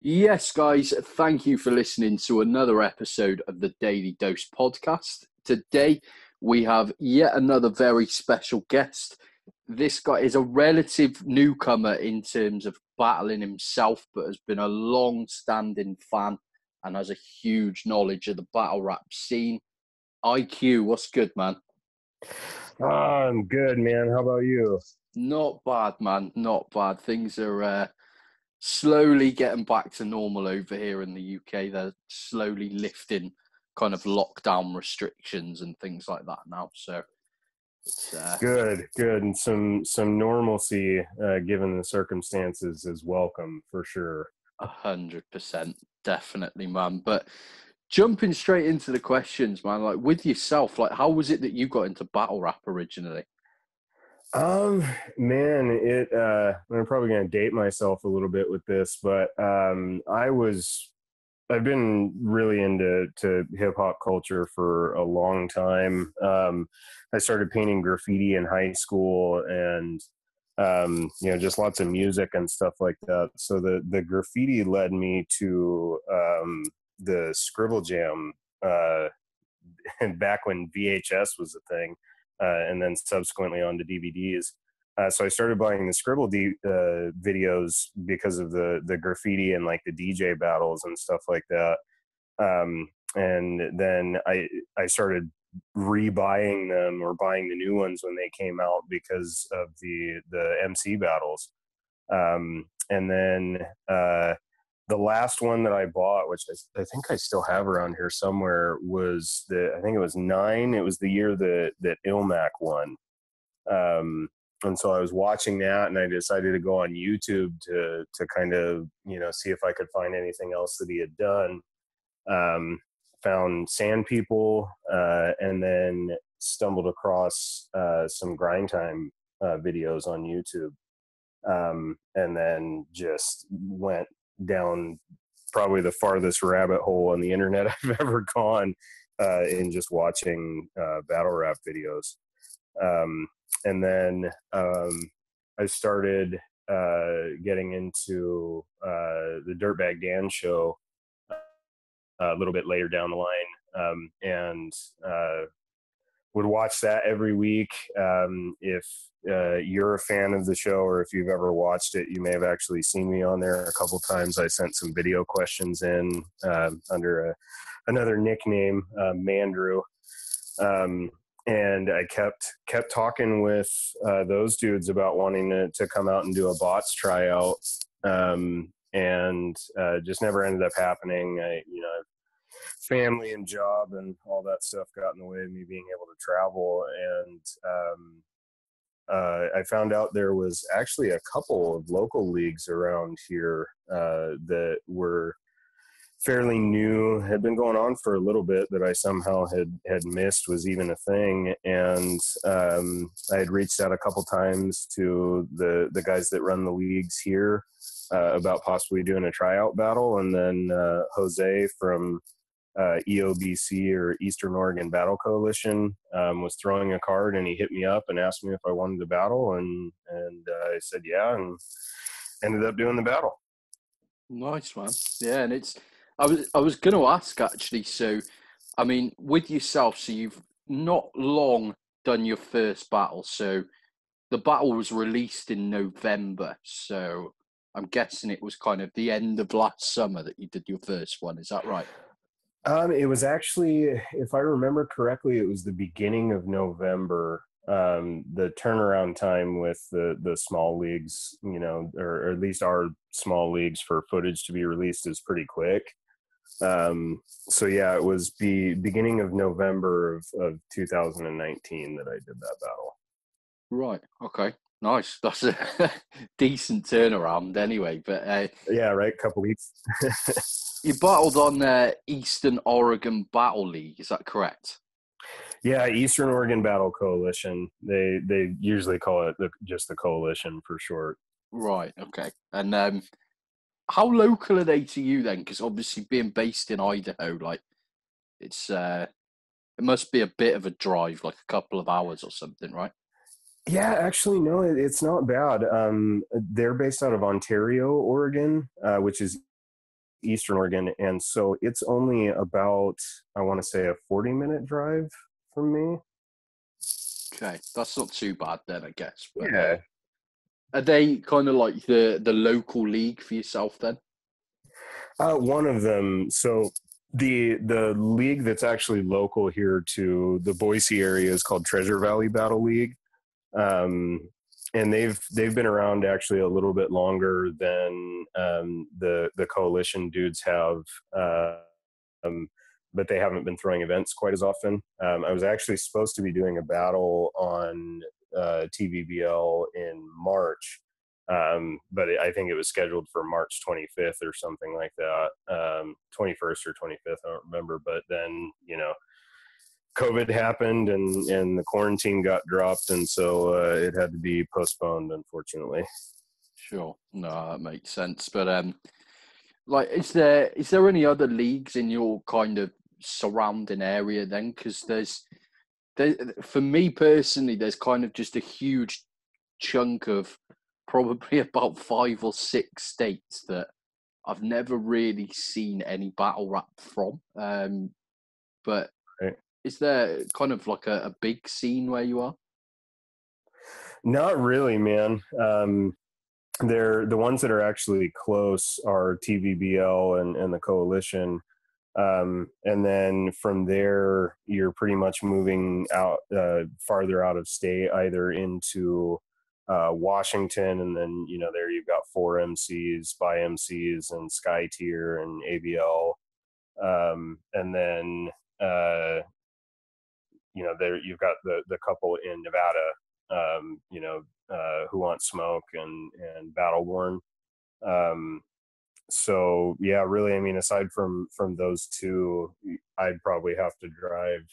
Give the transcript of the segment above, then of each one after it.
Yes, guys, thank you for listening to another episode of the Daily Dose podcast. Today, we have yet another very special guest. This guy is a relative newcomer in terms of battling himself, but has been a long standing fan and has a huge knowledge of the battle rap scene. IQ, what's good, man? I'm good, man. How about you? Not bad, man. Not bad. Things are slowly getting back to normal over here in the UK. They're slowly lifting kind of lockdown restrictions and things like that now. So it's Good, good, and some normalcy, given the circumstances, is welcome for sure. 100% definitely, man. But jumping straight into the questions, man, like with yourself, like how was it that you got into battle rap originally? Um, Man, I'm probably gonna date myself a little bit with this, but I've been really into hip hop culture for a long time. I started painting graffiti in high school, and just lots of music and stuff like that. So the graffiti led me to the Scribble Jam, back when VHS was a thing, and then subsequently on to DVDs. So I started buying the videos because of the graffiti and like the DJ battles and stuff like that. And then I started rebuying them or buying the new ones when they came out because of the MC battles. And then the last one that I bought, which I think I still have around here somewhere, was I think it was 9. It was the year that Ilmac won. And so I was watching that, and I decided to go on YouTube to kind of see if I could find anything else that he had done. Found Sand People, and then stumbled across some Grind Time videos on YouTube, and then just went down probably the farthest rabbit hole on the internet I've ever gone, in just watching battle rap videos. And then I started getting into the Dirtbag Dan show a little bit later down the line, and would watch that every week. If you're a fan of the show, or if you've ever watched it, you may have actually seen me on there a couple times. I sent some video questions in under another nickname, Mandrew. And I kept talking with those dudes about wanting to come out and do a bots tryout, and just never ended up happening. Family and job and all that stuff got in the way of me being able to travel. And I found out there was actually a couple of local leagues around here that were fairly new, had been going on for a little bit, that I somehow had missed was even a thing. And I had reached out a couple times to the guys that run the leagues here about possibly doing a tryout battle. And then Jose from EOBC, or Eastern Oregon Battle Coalition, was throwing a card, and he hit me up and asked me if I wanted to battle, and I said yeah, and ended up doing the battle. Nice, man. Yeah, and I was going to ask actually. So, I mean, with yourself, so you've not long done your first battle. So the battle was released in November. So I'm guessing it was kind of the end of last summer that you did your first one. Is that right? It was actually, if I remember correctly, it was the beginning of November. The turnaround time with the small leagues, or at least our small leagues, for footage to be released is pretty quick. So yeah, it was the beginning of November of 2019 that I did that battle. Right. Okay. Nice. That's a decent turnaround anyway. But Yeah, right. Couple weeks. you battled on Eastern Oregon Battle League. Is that correct? Yeah, Eastern Oregon Battle Coalition. They usually call it just the coalition for short. Right. Okay. And how local are they to you then? Because obviously being based in Idaho, like it's it must be a bit of a drive, like a couple of hours or something, right? Yeah, actually, no, it's not bad. They're based out of Ontario, Oregon, which is Eastern Oregon, and so it's only about, I want to say, a 40-minute drive from me. Okay, that's not too bad then, I guess. But Yeah. are they kind of like the local league for yourself then? One of them. So the league that's actually local here to the Boise area is called Treasure Valley Battle League. And they've been around actually a little bit longer than the coalition dudes have, but they haven't been throwing events quite as often. I was actually supposed to be doing a battle on TVBL in March, but I think it was scheduled for March 25th or something like that, 21st or 25th, I don't remember. But then, COVID happened and the quarantine got dropped, and so it had to be postponed, unfortunately. Sure, no, that makes sense. But like, is there any other leagues in your kind of surrounding area then? Because there, for me personally, there's kind of just a huge chunk of probably about 5 or 6 states that I've never really seen any battle rap from. But Right. is there kind of like a big scene where you are? Not really, man. They're the ones that are actually close are TVBL and the coalition. And then from there, you're pretty much moving out farther out of state, either into Washington, and then there you've got 4MCs, by MCs, and Sky Tier and ABL, and then there you've got the couple in Nevada, Who Wants Smoke and Battleborn. So yeah, really, I mean, aside from those two, I'd probably have to drive,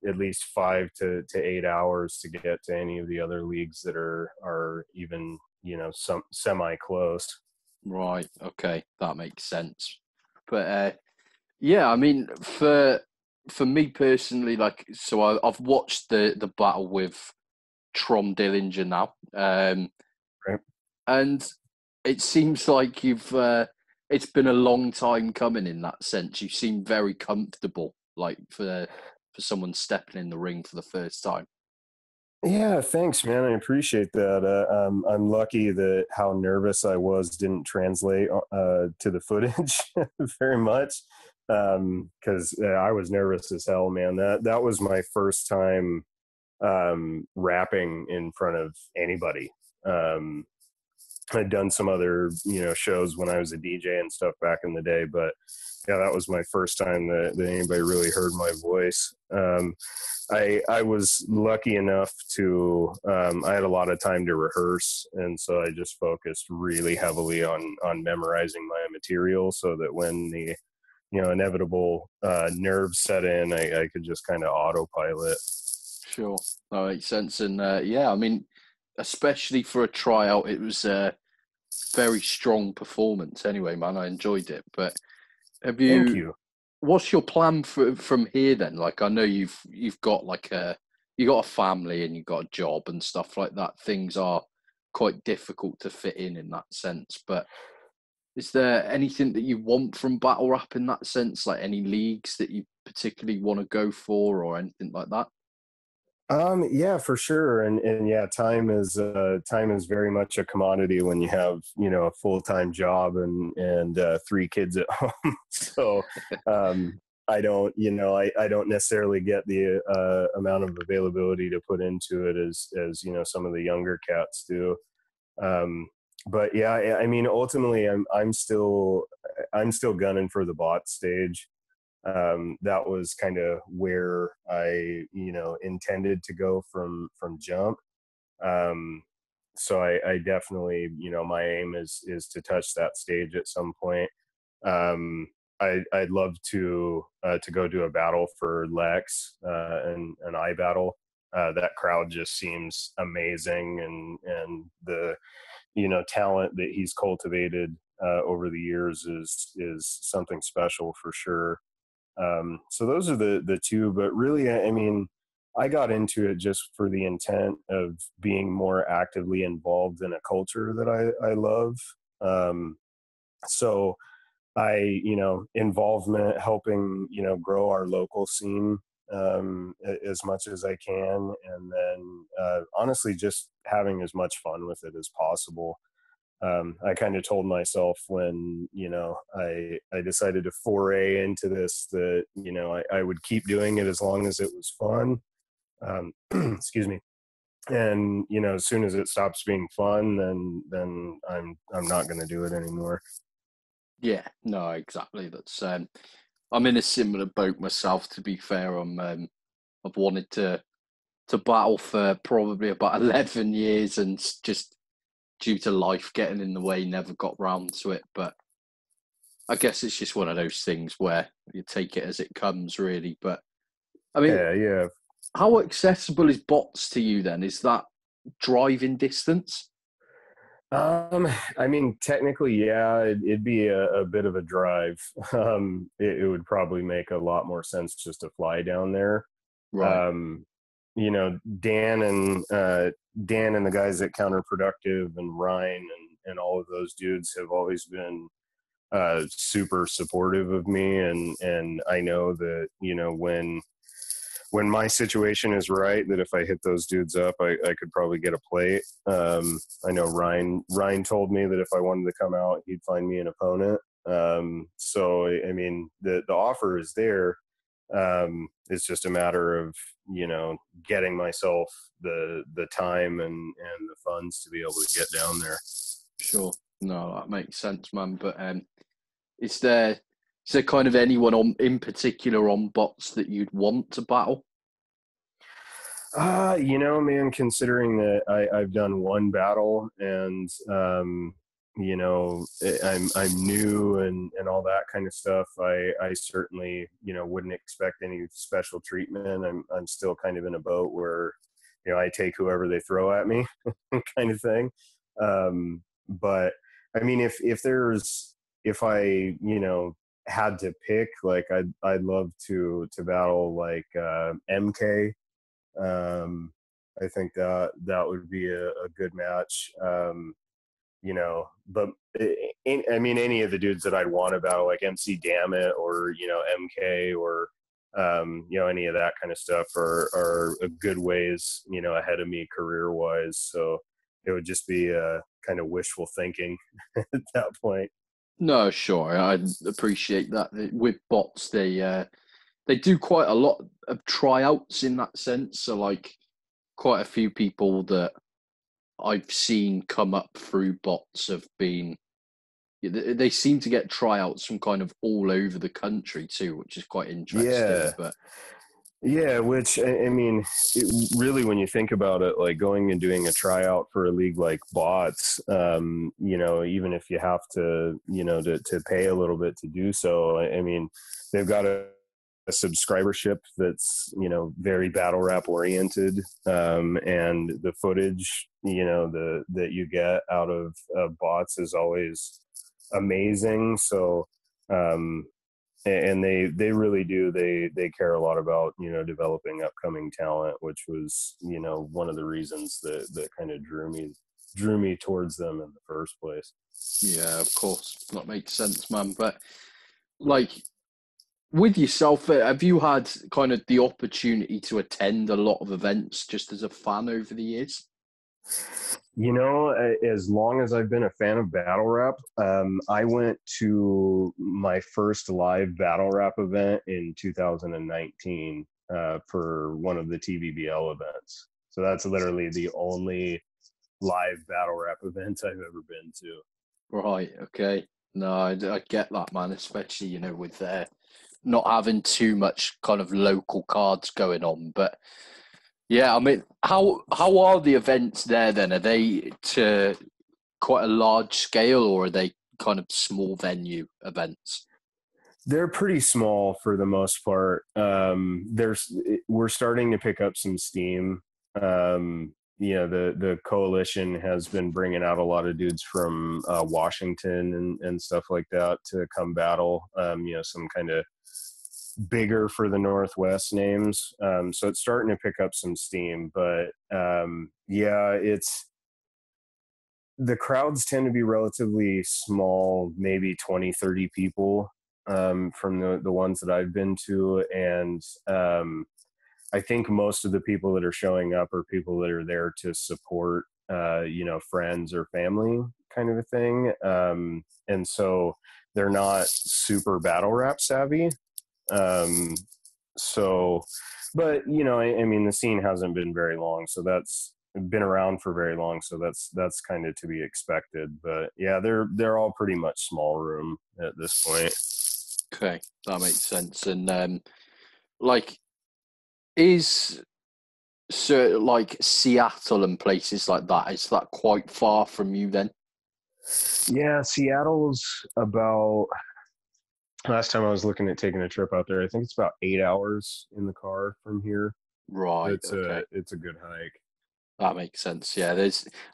at least 5 to 8 hours to get to any of the other leagues that are even, some semi close. Right. Okay, that makes sense. But yeah, I mean, for me personally, like, so I've watched the battle with Trom Dillinger now, Right. and it seems like it's been a long time coming in that sense. You seem very comfortable, like for someone stepping in the ring for the first time. Yeah, thanks, man. I appreciate that. I'm lucky that how nervous I was didn't translate to the footage very much, because I was nervous as hell, man. That was my first time rapping in front of anybody. Um, I'd done some other, shows when I was a DJ and stuff back in the day, but yeah, that was my first time that anybody really heard my voice. I was lucky enough to, I had a lot of time to rehearse, and so I just focused really heavily on memorizing my material, so that when the inevitable nerves set in, I could just kind of autopilot. Sure, that makes sense. And yeah, I mean, especially for a tryout, it was a very strong performance. Anyway, man, I enjoyed it. But have Thank you? you. What's your plan from here then? Like, I know you've got you got a family and you've got a job and stuff like that. Things are quite difficult to fit in that sense. But is there anything that you want from battle rap in that sense? Like any leagues that you particularly want to go for or anything like that? Yeah, for sure. And yeah, time is very much a commodity when you have, a full-time job and 3 kids at home. So, I don't, I don't necessarily get the amount of availability to put into it as, some of the younger cats do. But yeah, I mean, ultimately I'm still gunning for the bot stage. That was kind of where I, intended to go from jump. Um, so I definitely, my aim is to touch that stage at some point. I'd love to go do a battle for Lex and an I battle. That crowd just seems amazing, and the talent that he's cultivated over the years is something special for sure. So those are the two, but really, I mean, I got into it just for the intent of being more actively involved in a culture that I love. So involvement, helping, grow our local scene as much as I can. And then honestly, just having as much fun with it as possible. I kind of told myself when, I decided to foray into this that, I would keep doing it as long as it was fun. Excuse me. And, as soon as it stops being fun, then I'm not going to do it anymore. Yeah, no, exactly. That's I'm in a similar boat myself. To be fair, I've wanted to battle for probably about 11 years, and just due to life getting in the way, never got round to it. But I guess it's just one of those things where you take it as it comes, really. But I mean, Yeah. how accessible is Bots to you then? Is that driving distance? I mean, technically, yeah, it'd be a bit of a drive. It would probably make a lot more sense just to fly down there. Right. Um, Dan and the guys at Counterproductive and Ryan and all of those dudes have always been super supportive of me, and I know that when my situation is right, that if I hit those dudes up, I could probably get a plate. I know Ryan told me that if I wanted to come out, he'd find me an opponent. So I mean, the offer is there. It's just a matter of getting myself the time and the funds to be able to get down there. Sure. No, that makes sense, man. But is there is there kind of anyone in particular on Bots that you'd want to battle? Man, considering that I've done one battle and I'm new and all that kind of stuff, I certainly wouldn't expect any special treatment. I'm still kind of in a boat where I take whoever they throw at me, kind of thing. But I mean, if I had to pick, like I'd love to battle like MK. I think that would be a good match. But I mean, any of the dudes that I'd want to battle, like MC Dammit or MK or any of that kind of stuff are a good ways ahead of me career wise. So it would just be kind of wishful thinking at that point. No, sure. I appreciate that. With Bots, they do quite a lot of tryouts in that sense. So like quite a few people that I've seen come up through Bots have been they seem to get tryouts from kind of all over the country too, which is quite interesting. Yeah. But Yeah, which I mean, really, when you think about it, like going and doing a tryout for a league like Bots, even if you have to, to pay a little bit to do so, I mean, they've got a subscribership that's very battle rap oriented, and the footage that you get out of Bots is always amazing. So. And they really do, they care a lot about developing upcoming talent, which was one of the reasons that kind of drew me towards them in the first place. yeah, of course, that makes sense, man. But like with yourself, have you had kind of the opportunity to attend a lot of events just as a fan over the years? As long as I've been a fan of battle rap, I went to my first live battle rap event in 2019 for one of the TVBL events. So that's literally the only live battle rap event I've ever been to. Right. Okay. No, I get that, man. Especially with not having too much kind of local cards going on. But yeah, I mean, how are the events there then? Are they to quite a large scale, or are they kind of small venue events? They're pretty small for the most part. We're starting to pick up some steam. The coalition has been bringing out a lot of dudes from Washington and stuff like that to come battle. Some kind of bigger for the Northwest names. So it's starting to pick up some steam. But yeah, the crowds tend to be relatively small, maybe 20, 30 people, from the ones that I've been to. And I think most of the people that are showing up are people that are there to support, friends or family kind of a thing. And so they're not super battle rap savvy. Um, so, but I mean, the scene hasn't been very long, so that's been around for very long. So that's kind of to be expected. But yeah, they're all pretty much small room at this point. Okay, that makes sense. And like, is like Seattle and places like that, is that quite far from you then? Yeah, Seattle's about, last time I was looking at taking a trip out there, I think it's about 8 hours in the car from here. Right. Okay. It's a good hike. That makes sense. Yeah, I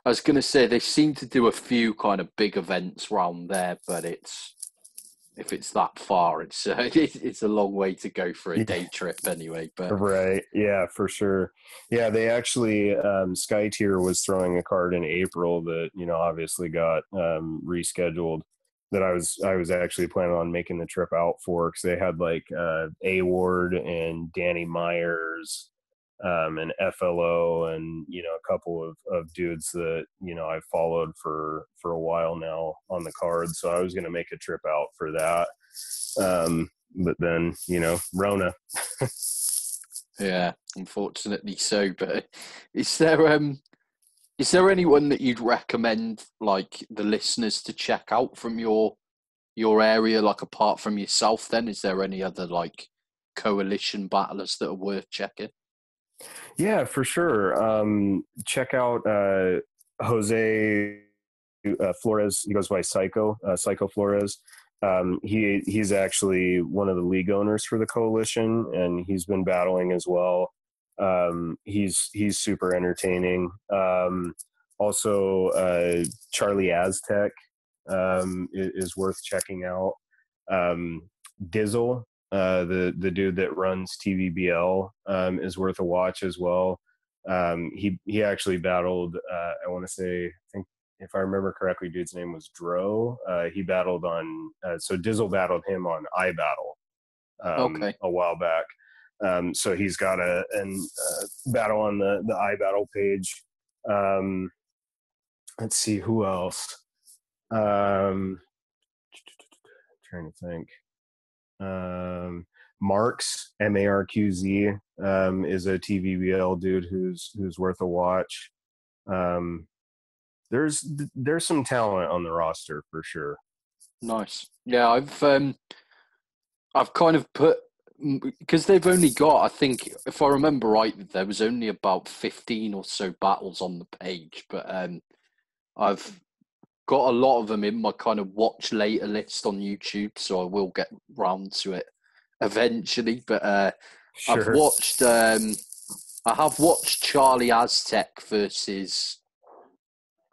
was going to say they seem to do a few kind of big events around there, but if it's that far, it's a long way to go for a Yeah, day trip anyway. But right. Yeah, for sure. Yeah, they actually, SkyTier was throwing a card in April that, obviously got rescheduled, that I was actually planning on making the trip out for, because they had like A Ward and Danny Myers, and FLO, and a couple of dudes that I've followed for a while now on the card. So I was going to make a trip out for that, but then Rona. yeah, unfortunately so. But is there anyone that you'd recommend like the listeners to check out from your area, like apart from yourself? Then is there any other like coalition battlers that are worth checking? Yeah, for sure. Check out Jose Flores. He goes by Psycho Flores. He's actually one of the league owners for the coalition, and he's been battling as well. He's super entertaining. Also, Charlie Aztec is worth checking out. Dizzle, the dude that runs TVBL, is worth a watch as well. He actually battled. I want to say, I think if I remember correctly, dude's name was Dro. He battled on. So Dizzle battled him on iBattle Okay. a while back. So he's got a battle on the iBattle page. Let's see who else. Trying to think. Marks, Marqz, is a TVBL dude who's worth a watch. There's some talent on the roster for sure. Nice. Yeah, I've kind of put, because they've only got, I think, if I remember right, there was only about 15 or so battles on the page, but I've got a lot of them in my kind of watch later list on YouTube, so I will get round to it eventually. But I've Sure. watched, I have watched Charlie Aztec versus,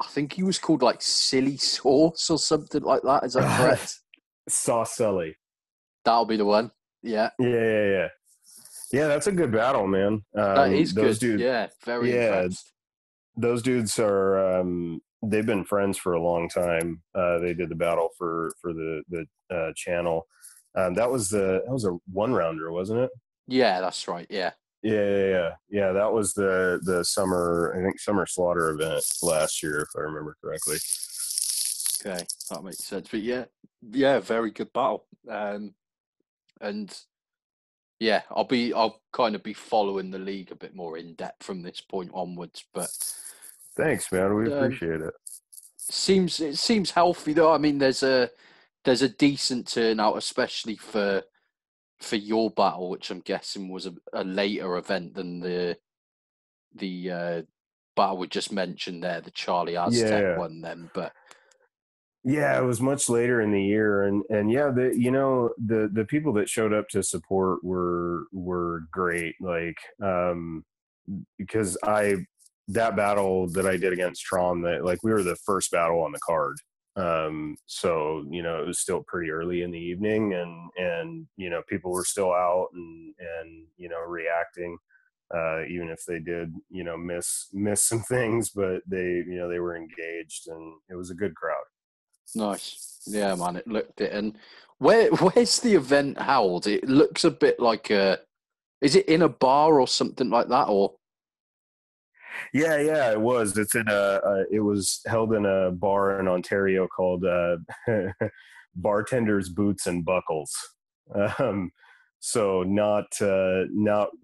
I think he was called like Silly Sauce or something like that. Is that correct? Sauce Sully. That'll be the one. Yeah. Yeah. Yeah, that's a good battle, man. That is Those good. dudes, Yeah, very yeah, impressed. those dudes are. They've been friends for a long time. They did the battle for the channel. That was a one rounder, wasn't it? Yeah, that's right. Yeah. Yeah. That was the summer, I think, summer slaughter event last year, if I remember correctly. Okay, that makes sense. But yeah, very good battle. And yeah, I'll kind of be following the league a bit more in depth from this point onwards. But Thanks, man. We um, appreciate it. it seems healthy though. I mean, there's a decent turnout, especially for your battle, which I'm guessing was a later event than the battle we just mentioned there, the Charlie Aztec Yeah. one. Then, but Yeah, it was much later in the year, and yeah, the people that showed up to support were great. Like, because that battle that I did against Tron, that, like, we were the first battle on the card. So it was still pretty early in the evening, and people were still out and reacting. even if they did, miss some things, but they were engaged, and it was a good crowd. Nice. Yeah, man, it looked it. And where's the event held? It looks a bit like is it in a bar or something like that, or? Yeah, it was. It was held in a bar in Ontario called Bartender's Boots and Buckles. Um, so not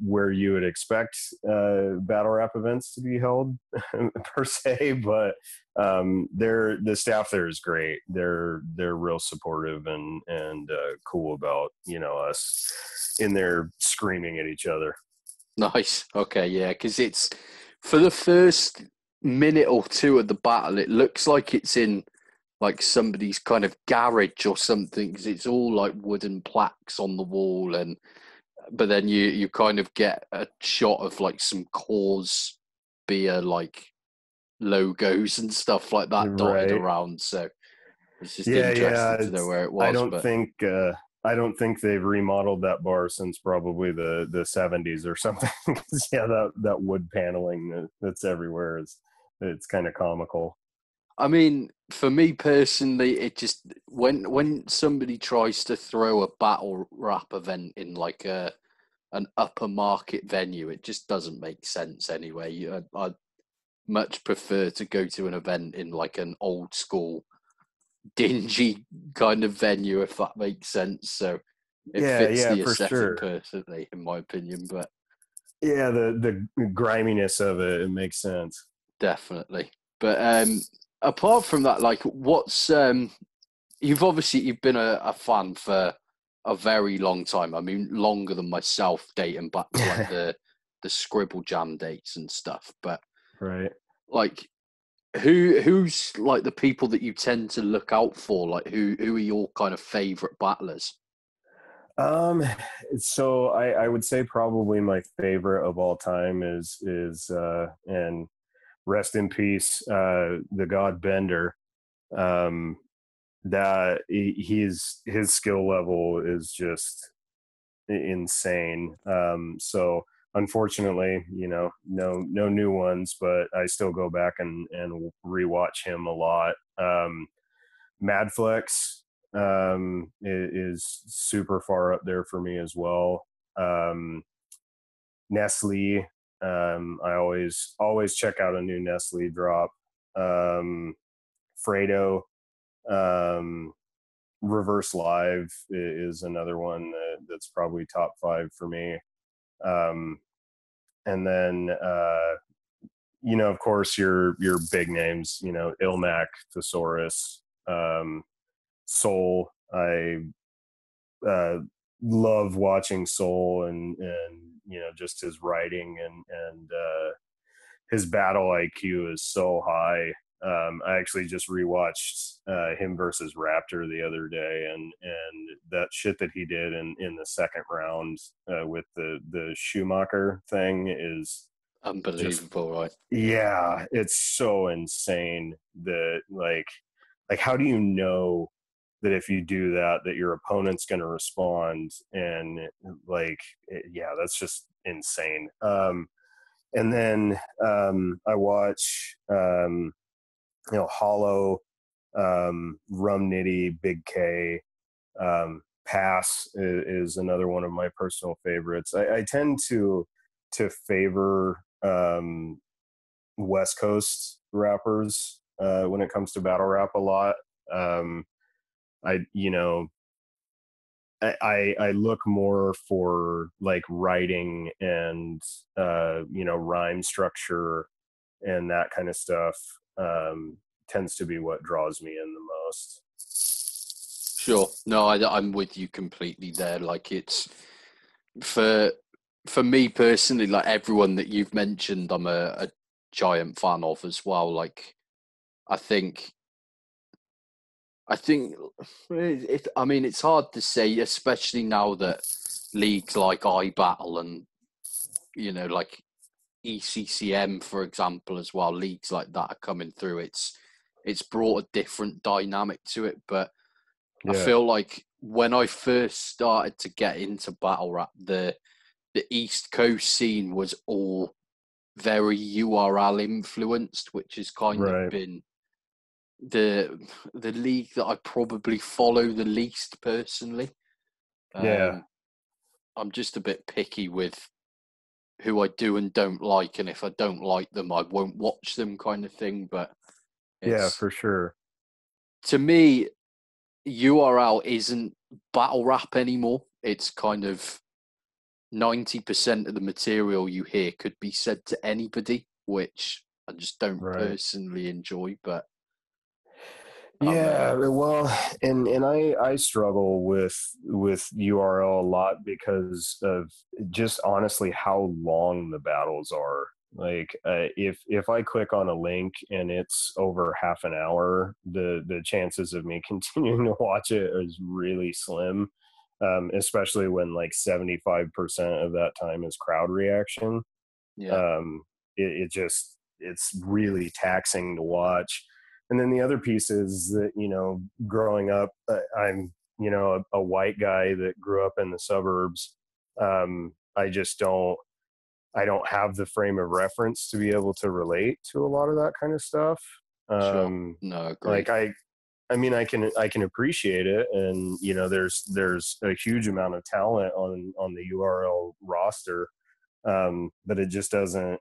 where you would expect battle rap events to be held per se, but the staff there is great. They're real supportive and cool about us in there screaming at each other. Nice. Okay, yeah, because it's for the first minute or two of the battle, it looks like it's in like somebody's kind of garage or something, because it's all like wooden plaques on the wall, and but then you kind of get a shot of like some Coors beer like logos and stuff like that dotted Right. around. So it's just Yeah. interesting to know where it I was. don't But think I don't think they've remodeled that bar since probably the 70s or something. Yeah, that wood paneling that's everywhere it's kind of comical. I mean, for me personally, it just when somebody tries to throw a battle rap event in like an upper market venue, it just doesn't make sense anyway. I'd much prefer to go to an event in like an old school, dingy kind of venue, if that makes sense. So it fits Yeah, the for aesthetic sure. perfectly, in my opinion. But Yeah, the griminess of it makes sense. definitely. But apart from that, like, what's you've been a fan for a very long time. I mean, longer than myself, dating back to like the Scribble Jam dates and stuff. But Right. like, who's like the people that you tend to look out for? Like, who are your kind of favorite battlers? Um, so I would say probably my favorite of all time is and rest in peace, the God Bender. Um, that his skill level is just insane. So unfortunately, no new ones, but I still go back and rewatch him a lot. Madflex is super far up there for me as well. Nestle, I always check out a new Nestle drop. Fredo, um, Reverse Live is another one that's probably top 5 for me. Um, and then of course your big names, Ilmac, Thesaurus, Soul. I uh, love watching Soul and just his writing and his battle IQ is so high. I actually just rewatched him versus Raptor the other day, and that shit that he did in the second round with the Schumacher thing is just, Unbelievable, right? yeah, it's so insane that like how do you know that if you do that your opponent's going to respond, and yeah, that's just insane. And then I watch Hollow, Rum Nitty, Big K. Pass is another one of my personal favorites. I tend to favor West Coast rappers when it comes to battle rap a lot. I you know I look more for like writing and rhyme structure and that kind of stuff. Tends to be what draws me in the most. Sure. No, I'm with you completely there. Like, it's for for me personally, like everyone that you've mentioned, I'm a giant fan of as well. Like, I think I think I mean, it's hard to say, especially now that leagues like iBattle and like ECCM, for example, as well, leagues like that are coming through. It's brought a different dynamic to it, but I Yeah. feel like when I first started to get into battle rap, the East Coast scene was all very URL influenced, which has kind of Right. been the league that I probably follow the least personally. Yeah. I'm just a bit picky with who I do and don't like, and if I don't like them, I won't watch them, kind of thing. But Yeah, it's, for sure. to me, URL isn't battle rap anymore. It's kind of 90% of the material you hear could be said to anybody, which I just don't Right. personally enjoy. But Yeah, well, and I struggle with URL a lot because of just honestly how long the battles are. Like, if I click on a link and it's over half an hour, the chances of me continuing to watch it is really slim. Especially when like 75% of that time is crowd reaction. yeah, um, it's really taxing to watch. And then the other piece is that, growing up, I'm, a white guy that grew up in the suburbs. I just I don't have the frame of reference to be able to relate to a lot of that kind of stuff. sure, um, no, agreed. like I mean, I can appreciate it, and there's a huge amount of talent on the URL roster, but it doesn't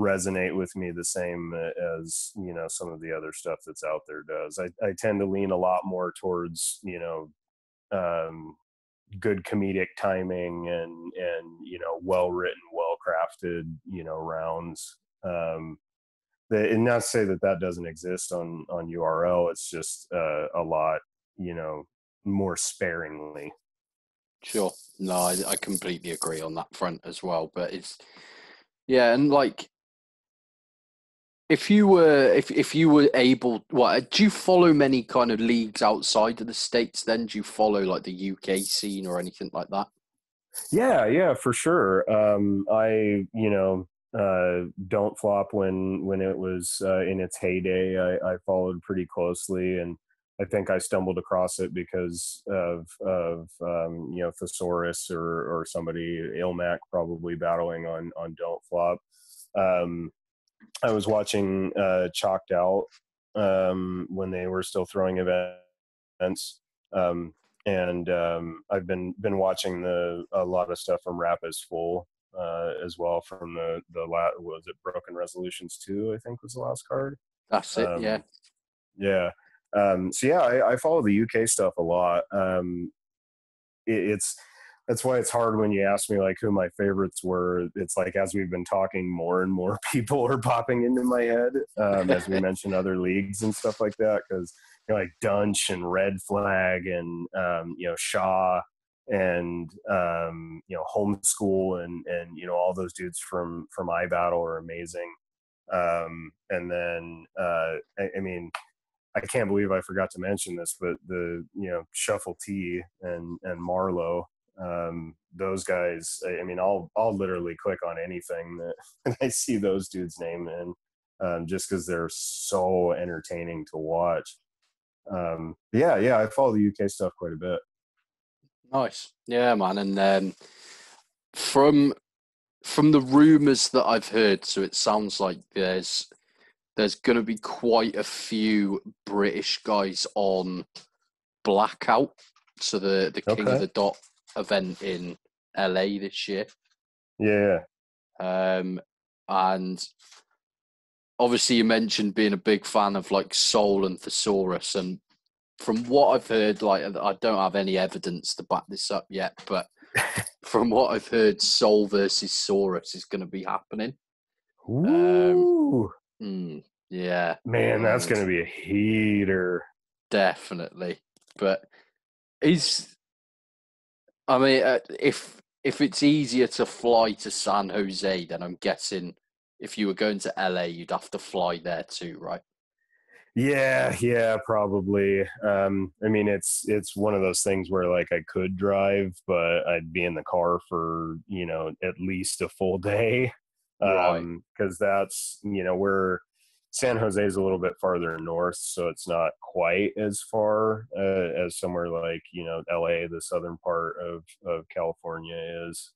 resonate with me the same as some of the other stuff that's out there does. I tend to lean a lot more towards um, good comedic timing and well written, well crafted rounds. And not to say that doesn't exist on URL. It's just a lot more sparingly. Sure. No, I completely agree on that front as well. But it's, yeah, and like, if you were able, what, do you follow many kind of leagues outside of the States then? Do you follow like the UK scene or anything like that? Yeah, for sure. I Don't Flop, when it was in its heyday, I followed pretty closely, and I think I stumbled across it because of Thesaurus or somebody, Ilmac, probably battling on Don't Flop. Um, I was watching Chalked Out when they were still throwing events. Um, and I've been watching a lot of stuff from Rap is Full as well, from was it Broken Resolutions 2, I think, was the last card. That's it. Yeah. Um, yeah. So yeah, I follow the UK stuff a lot. It's That's why it's hard when you ask me like who my favorites were. It's like, as we've been talking, more and more people are popping into my head, as we mentioned other leagues and stuff like that, because like Dunch and Red Flag and Shaw and Homeschool and all those dudes from iBattle are amazing. And then I mean, I can't believe I forgot to mention this, but the Shuffle T and Marlowe, those guys. I mean, I'll literally click on anything that I see those dudes' name in, just because they're so entertaining to watch. Yeah, I follow the UK stuff quite a bit. Nice. Yeah, man. And from from the rumors that I've heard, so it sounds like there's going to be quite a few British guys on Blackout, so the King of Okay. the Dot event in LA this year. Yeah. And obviously you mentioned being a big fan of like Soul and Thesaurus, and from what I've heard, like, I don't have any evidence to back this up yet, but from what I've heard, Soul versus Saurus is going to be happening. Um, Ooh, yeah, man, that's and gonna be a heater. definitely. But is I mean, if it's easier to fly to San Jose, then I'm guessing if you were going to LA, you'd have to fly there too, right? Yeah, probably. I mean, it's one of those things where like I could drive, but I'd be in the car for at least a full day, Right. because that's where San Jose is a little bit farther north, so it's not quite as far as somewhere like LA, the southern part of California is.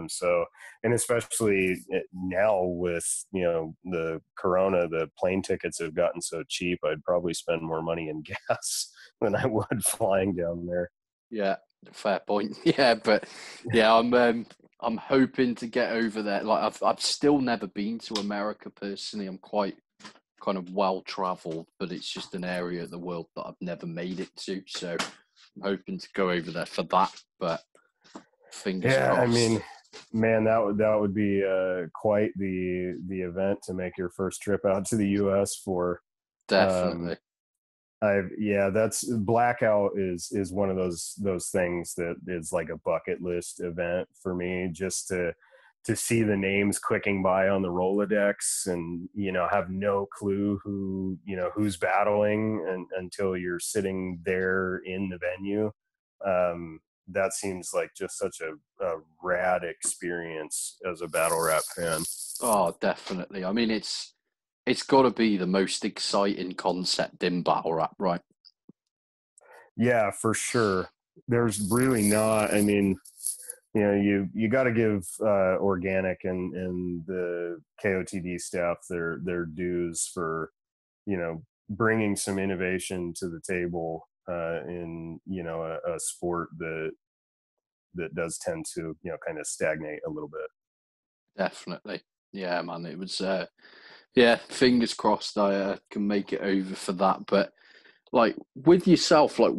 So, and especially now with, the Corona, the plane tickets have gotten so cheap, I'd probably spend more money in gas than I would flying down there. Yeah, fair point. Yeah, but yeah, I'm hoping to get over there. Like I've still never been to America personally. I'm quite kind of well traveled, but it's just an area of the world that I've never made it to. So I'm hoping to go over there for that. But fingers Yeah, I crossed. mean, man, that would be quite the event to make your first trip out to the U.S. for. Um, Definitely. that's blackout is one of those things that is like a bucket list event for me, just to see the names clicking by on the Rolodex and, have no clue who's battling until you're sitting there in the venue. That seems like just such a rad experience as a battle rap fan. Oh, definitely. I mean, it's got to be the most exciting concept in battle rap, right? Yeah, for sure. There's really not. I mean, you got to give Organic and the KOTD staff their dues for bringing some innovation to the table in a sport that does tend to kind of stagnate a little bit. Definitely. Yeah, man. It was. Yeah, fingers crossed I can make it over for that. But like with yourself, like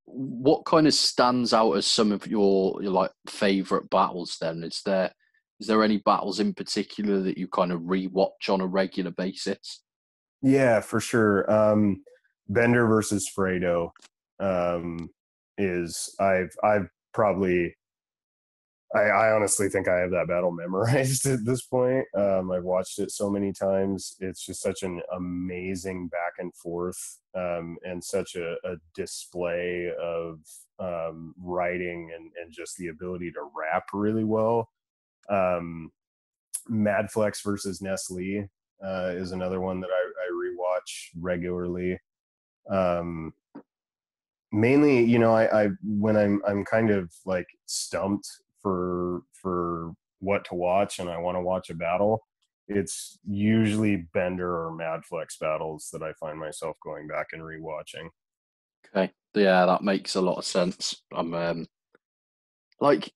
what kind of stands out as some of your like favorite battles? Then is there any battles in particular that you kind of rewatch on a regular basis? Yeah, for sure. Bender versus Fredo um, is I've probably I honestly think I have that battle memorized at this point. I've watched it so many times. It's just such an amazing back and forth, and such a display of writing and just the ability to rap really well. Um, Madflex versus Nestle is another one that I rewatch regularly. Um, Mainly, I when I'm kind of like stumped for what to watch and I want to watch a battle, it's usually Bender or Madflex battles that I find myself going back and rewatching. Okay, yeah, that makes a lot of sense. I'm like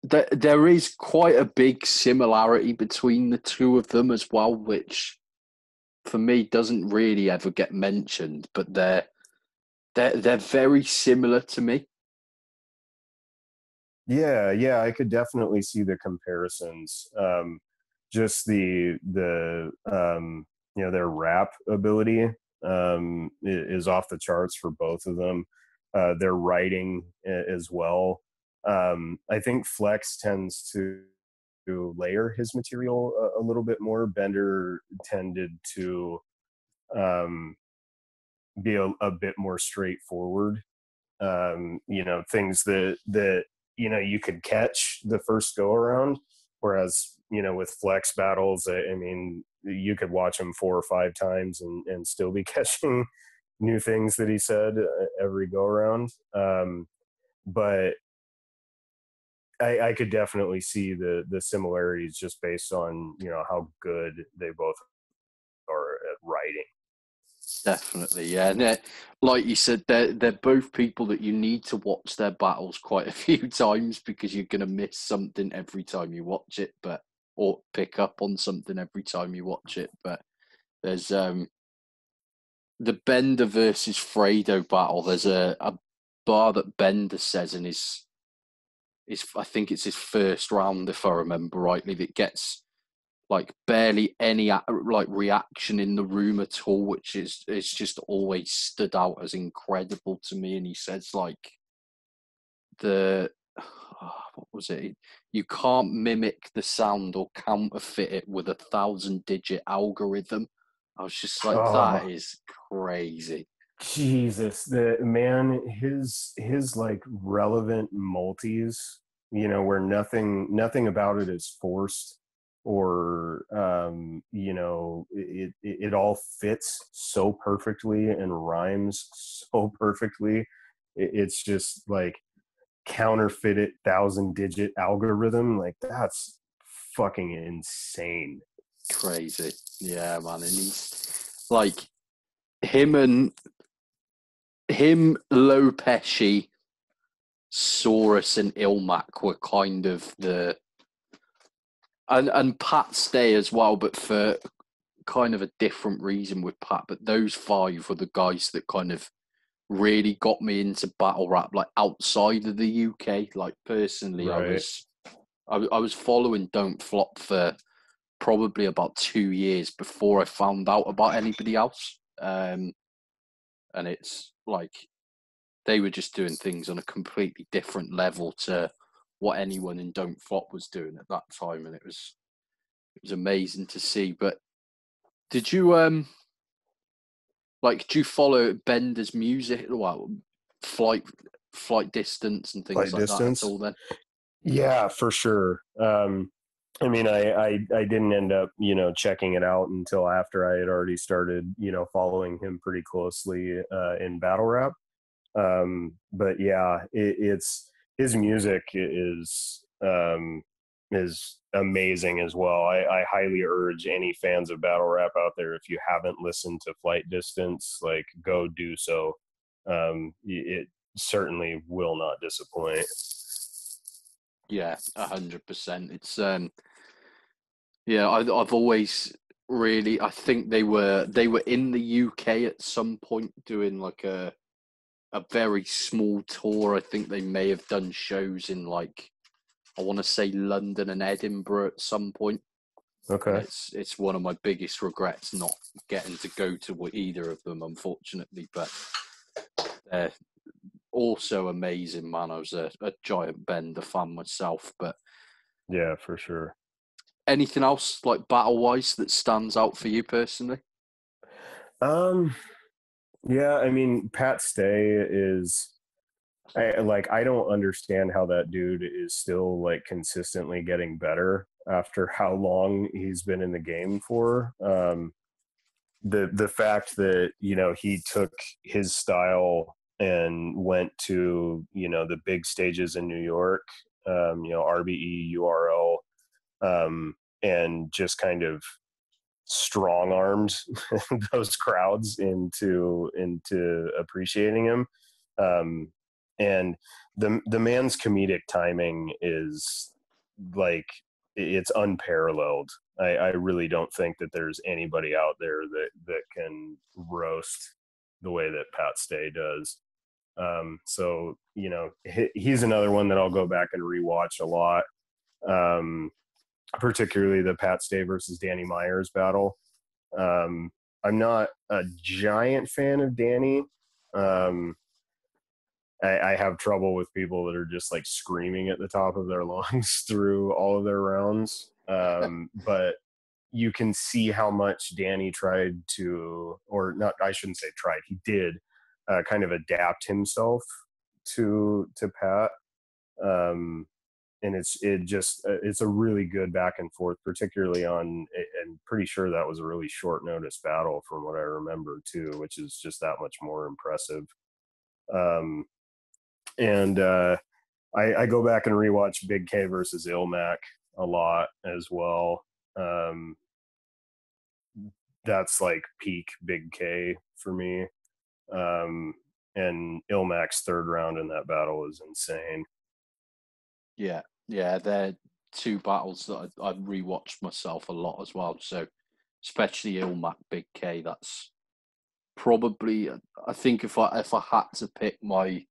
there is quite a big similarity between the two of them as well, which for me doesn't really ever get mentioned, but they're very similar to me. Yeah, I could definitely see the comparisons. Just their rap ability is off the charts for both of them. Their writing as well. I think Flex tends to layer his material a little bit more. Bender tended to um, be a bit more straightforward. Things that you could catch the first go around, whereas with Flex battles, I mean, you could watch them 4 or 5 times and still be catching new things that he said every go around. But I could definitely see the similarities just based on how good they both are at writing. Definitely, yeah. And like you said, they're both people that you need to watch their battles quite a few times because you're gonna miss something every time you watch it, but or pick up on something every time you watch it. But there's the Bender versus Fredo battle. There's a bar that Bender says in his I think it's his first round, if I remember rightly, that gets like barely any like reaction in the room at all, which is it's just always stood out as incredible to me. And he says like the what was it? You can't mimic the sound or counterfeit it with 1,000-digit algorithm. I was just like, that Oh, is crazy. Jesus, the man, his like relevant multis, where nothing about it is forced or it all fits so perfectly and rhymes so perfectly. It's just like counterfeited 1,000-digit algorithm. Like, that's fucking insane. Crazy. Yeah, man. And he's like him, Lo Pesci, Saurus, and Ilmac were kind of and Pat Stay as well, but for kind of a different reason with Pat. But those five were the guys that kind of really got me into battle rap, like outside of the UK. Like personally, Right. I was following Don't Flop for probably about 2 years before I found out about anybody else. And it's like they were just doing things on a completely different level to what anyone in Don't Flop was doing at that time, and it was amazing to see. But did you do you follow Bender's music? Well, flight distance and things Flight like that at distance. all? Then Yeah, for sure. I mean, I didn't end up, checking it out until after I had already started, following him pretty closely in battle rap. But yeah, it's his music is amazing as well. I highly urge any fans of battle rap out there, if you haven't listened to Flight Distance, like, go do so. It certainly will not disappoint. yeah, 100%. It's yeah, I've always really, I think they were in the UK at some point doing like a very small tour. I think they may have done shows in like, I want to say London and Edinburgh at some point. And Okay. it's one of my biggest regrets not getting to go to either of them, unfortunately. But they're also amazing, man. I was a giant Bender fan myself. But Yeah, for sure. anything else like battle wise that stands out for you personally? Um, yeah, I mean, Pat Stay I don't understand how that dude is still like consistently getting better after how long he's been in the game for. The fact that, he took his style and went to, the big stages in New York, RBE, URL, and just kind of strong armed those crowds into appreciating him. And the man's comedic timing is like, it's unparalleled. I really don't think that there's anybody out there that can roast the way that Pat Stay does. So he's another one that I'll go back and rewatch a lot. Particularly the Pat Stay versus Danny Myers battle. I'm not a giant fan of Danny. I have trouble with people that are just like screaming at the top of their lungs through all of their rounds. But you can see how much Danny tried to, or not, I shouldn't say tried, he did kind of adapt himself to Pat. And it's a really good back and forth, particularly on, and pretty sure that was a really short notice battle from what I remember too, which is just that much more impressive. And I go back and rewatch Big K versus Ilmac a lot as well. That's like peak Big K for me. And Ilmac's third round in that battle is insane. Yeah, they're two battles that I've rewatched myself a lot as well. So, especially Ilmac Big K, that's probably, I think if I had to pick my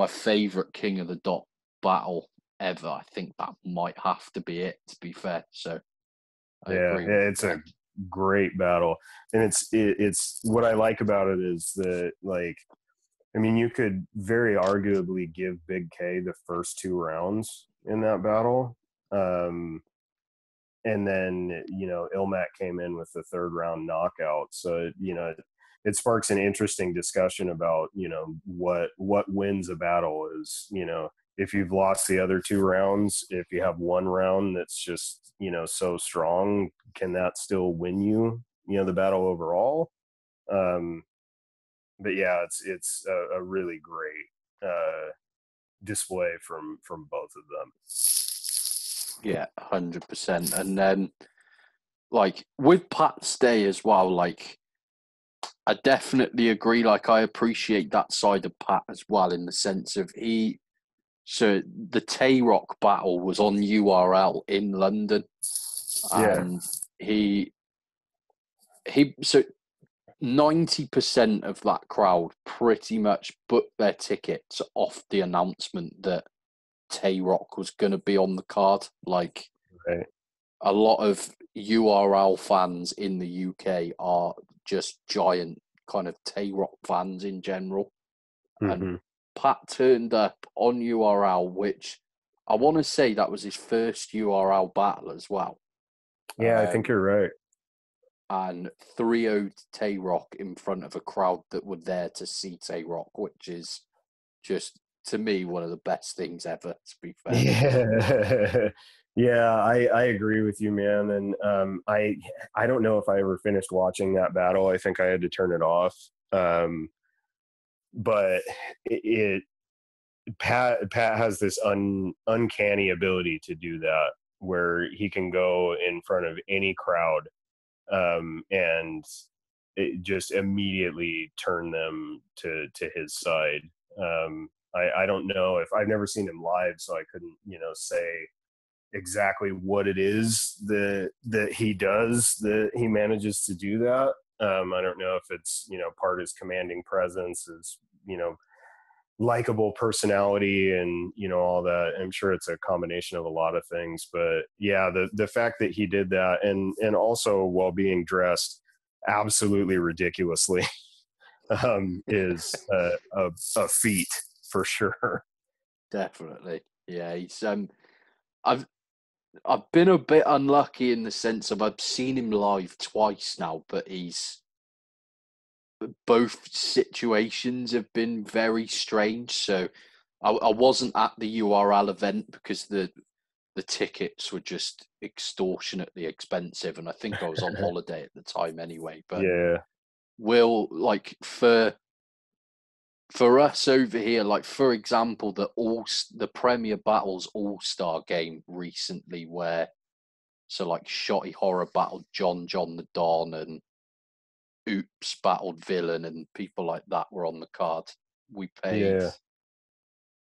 favorite King of the Dot battle ever, I think that might have to be it. To be fair, so I Yeah, agree with you it's there. a great battle, and it's what I like about it is that, like, I mean, you could very arguably give Big K the first two rounds in that battle. And then, Ilmac came in with the third round knockout. So, it sparks an interesting discussion about, what wins a battle is, if you've lost the other two rounds, if you have one round that's just, so strong, can that still win you, the battle overall? But yeah, it's a really great display from both of them. Yeah, 100%. And then, like, with Pat Stay as well, like, I definitely agree. Like, I appreciate that side of Pat as well, in the sense of so the Tay Rock battle was on URL in London, and so 90% of that crowd pretty much booked their tickets off the announcement that Tay Rock was going to be on the card. Like, Right. a lot of URL fans in the UK are just giant kind of Tay Rock fans in general. And Pat turned up on URL, which I want to say that was his first URL battle as well. Yeah, I think you're right. And 3-0 Tay Rock in front of a crowd that were there to see Tay Rock, which is just, to me, one of the best things ever, to be fair. Yeah. Yeah, I agree with you, man. And I don't know if I ever finished watching that battle. I think I had to turn it off. But Pat has this uncanny ability to do that, where he can go in front of any crowd, and it just immediately turn them to his side. I don't know, if I've never seen him live, so I couldn't, say exactly what it is that he does, that he manages to do that. I don't know if it's, part of his commanding presence, his, likable personality, and all that. I'm sure it's a combination of a lot of things, but yeah, the fact that he did that, and also while being dressed absolutely ridiculously, is a feat for sure. Definitely. Yeah, he's I've been a bit unlucky in the sense of I've seen him live twice now, but both situations have been very strange. So I wasn't at the URL event because the tickets were just extortionately expensive, and I think I was on holiday at the time anyway. But Yeah. will, like, for us over here, like, for example, the Premier Battles All-Star game recently, where like Shotty Horror battled John the Don, and Oops battled Villain, and people like that were on the card. We paid, Yeah.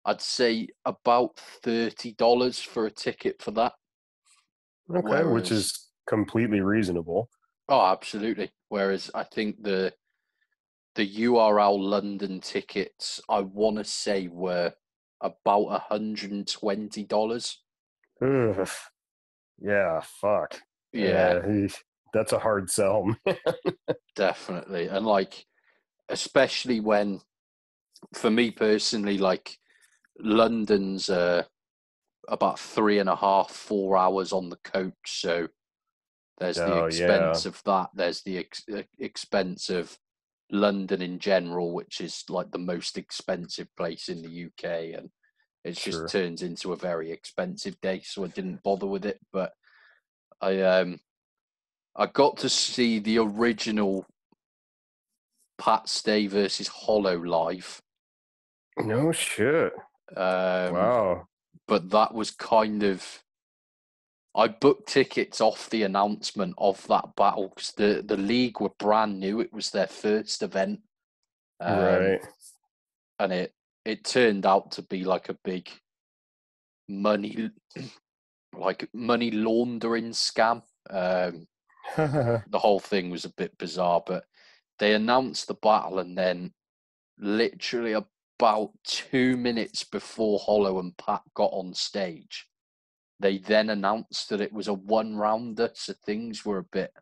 I'd say, about $30 for a ticket for that. Okay, which Whereas, is completely reasonable. oh, absolutely. Whereas I think the URL London tickets, I want to say, were about $120. Ugh. Yeah, fuck. Yeah, That's a hard sell. definitely. And, like, especially when, for me personally, like, London's about 3.5, 4 hours on the coach. So there's the Oh yeah, expense of that. There's the expense of London in general, which is like the most expensive place in the UK, and it just sure. turns into a very expensive day. So I didn't bother with it. But I got to see the original Pat Stay versus Hollow live. No shit. Wow. But that was kind of, I booked tickets off the announcement of that battle because the league were brand new. It was their first event, Right. and it turned out to be like a big money money laundering scam. The whole thing was a bit bizarre, but they announced the battle, and then literally about 2 minutes before Hollow and Pat got on stage, they then announced that it was a one-rounder, so things were a bit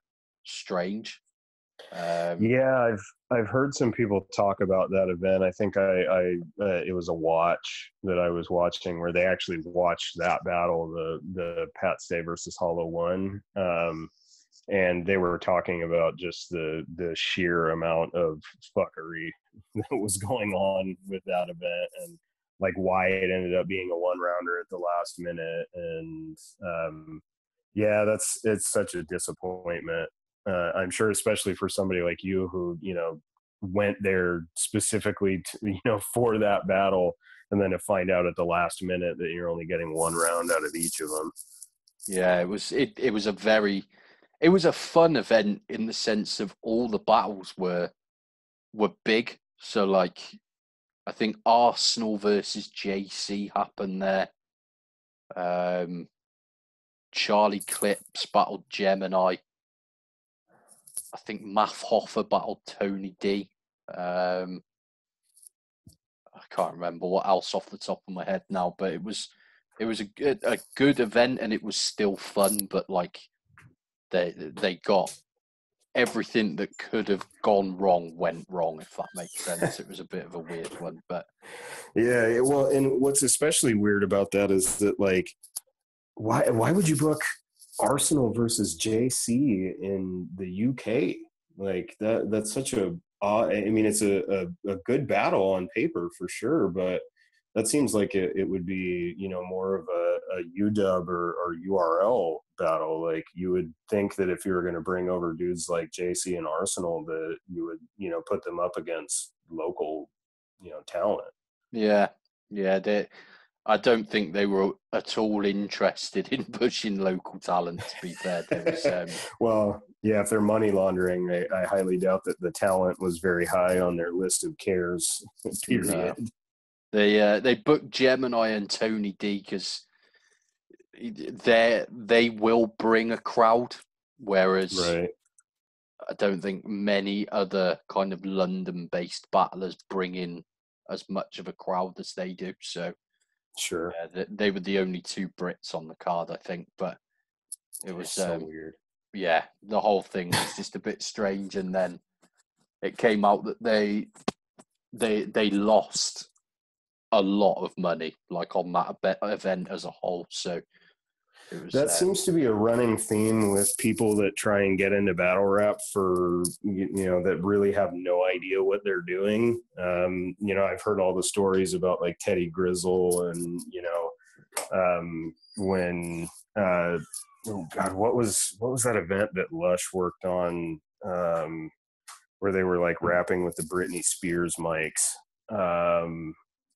strange. Yeah, I've heard some people talk about that event. I think I it was a watch that I was watching where they actually watched that battle, the Pat Stay versus Hollow one. And they were talking about just the sheer amount of fuckery that was going on with that event, and like why it ended up being a one rounder at the last minute. And yeah, it's such a disappointment. I'm sure, especially for somebody like you who went there specifically to, for that battle. and then to find out at the last minute that you're only getting one round out of each of them. Yeah, it was a fun event in the sense of all the battles were big. So like I think Arsenal versus JC happened there. Charlie Clips battled Gemini. I think Math Hoffer battled Tony D. I can't remember what else off the top of my head now, but it was a good event, and it was still fun. But like they got everything that could have gone wrong went wrong, if that makes sense. It was a bit of a weird one, but yeah. Well, and what's especially weird about that is that like, why would you book Arsenal versus JC in the UK? Like that's such a I mean, it's a good battle on paper for sure, but that seems like it would be, you know, more of a UW or URL battle. Like you would think that if you were going to bring over dudes like JC and Arsenal, that you would, you know, put them up against local, you know, talent. yeah, I don't think they were at all interested in pushing local talent, to be fair. There was, well, yeah, if they're money laundering, I highly doubt that the talent was very high on their list of cares, period. no. They booked Gemini and Tony D because they will bring a crowd, whereas Right. I don't think many other kind of London-based battlers bring in as much of a crowd as they do. So Sure. yeah, they were the only two Brits on the card, I think. But it was so weird. Yeah, the whole thing was just a bit strange, and then it came out that they lost a lot of money, like on that event as a whole. So it was That seems to be a running theme with people that try and get into battle rap for, you know, that really have no idea what they're doing. You know, I've heard all the stories about like Teddy Grizzle and, you know, when, oh God, what was that event that Lush worked on, where they were like rapping with the Britney Spears mics?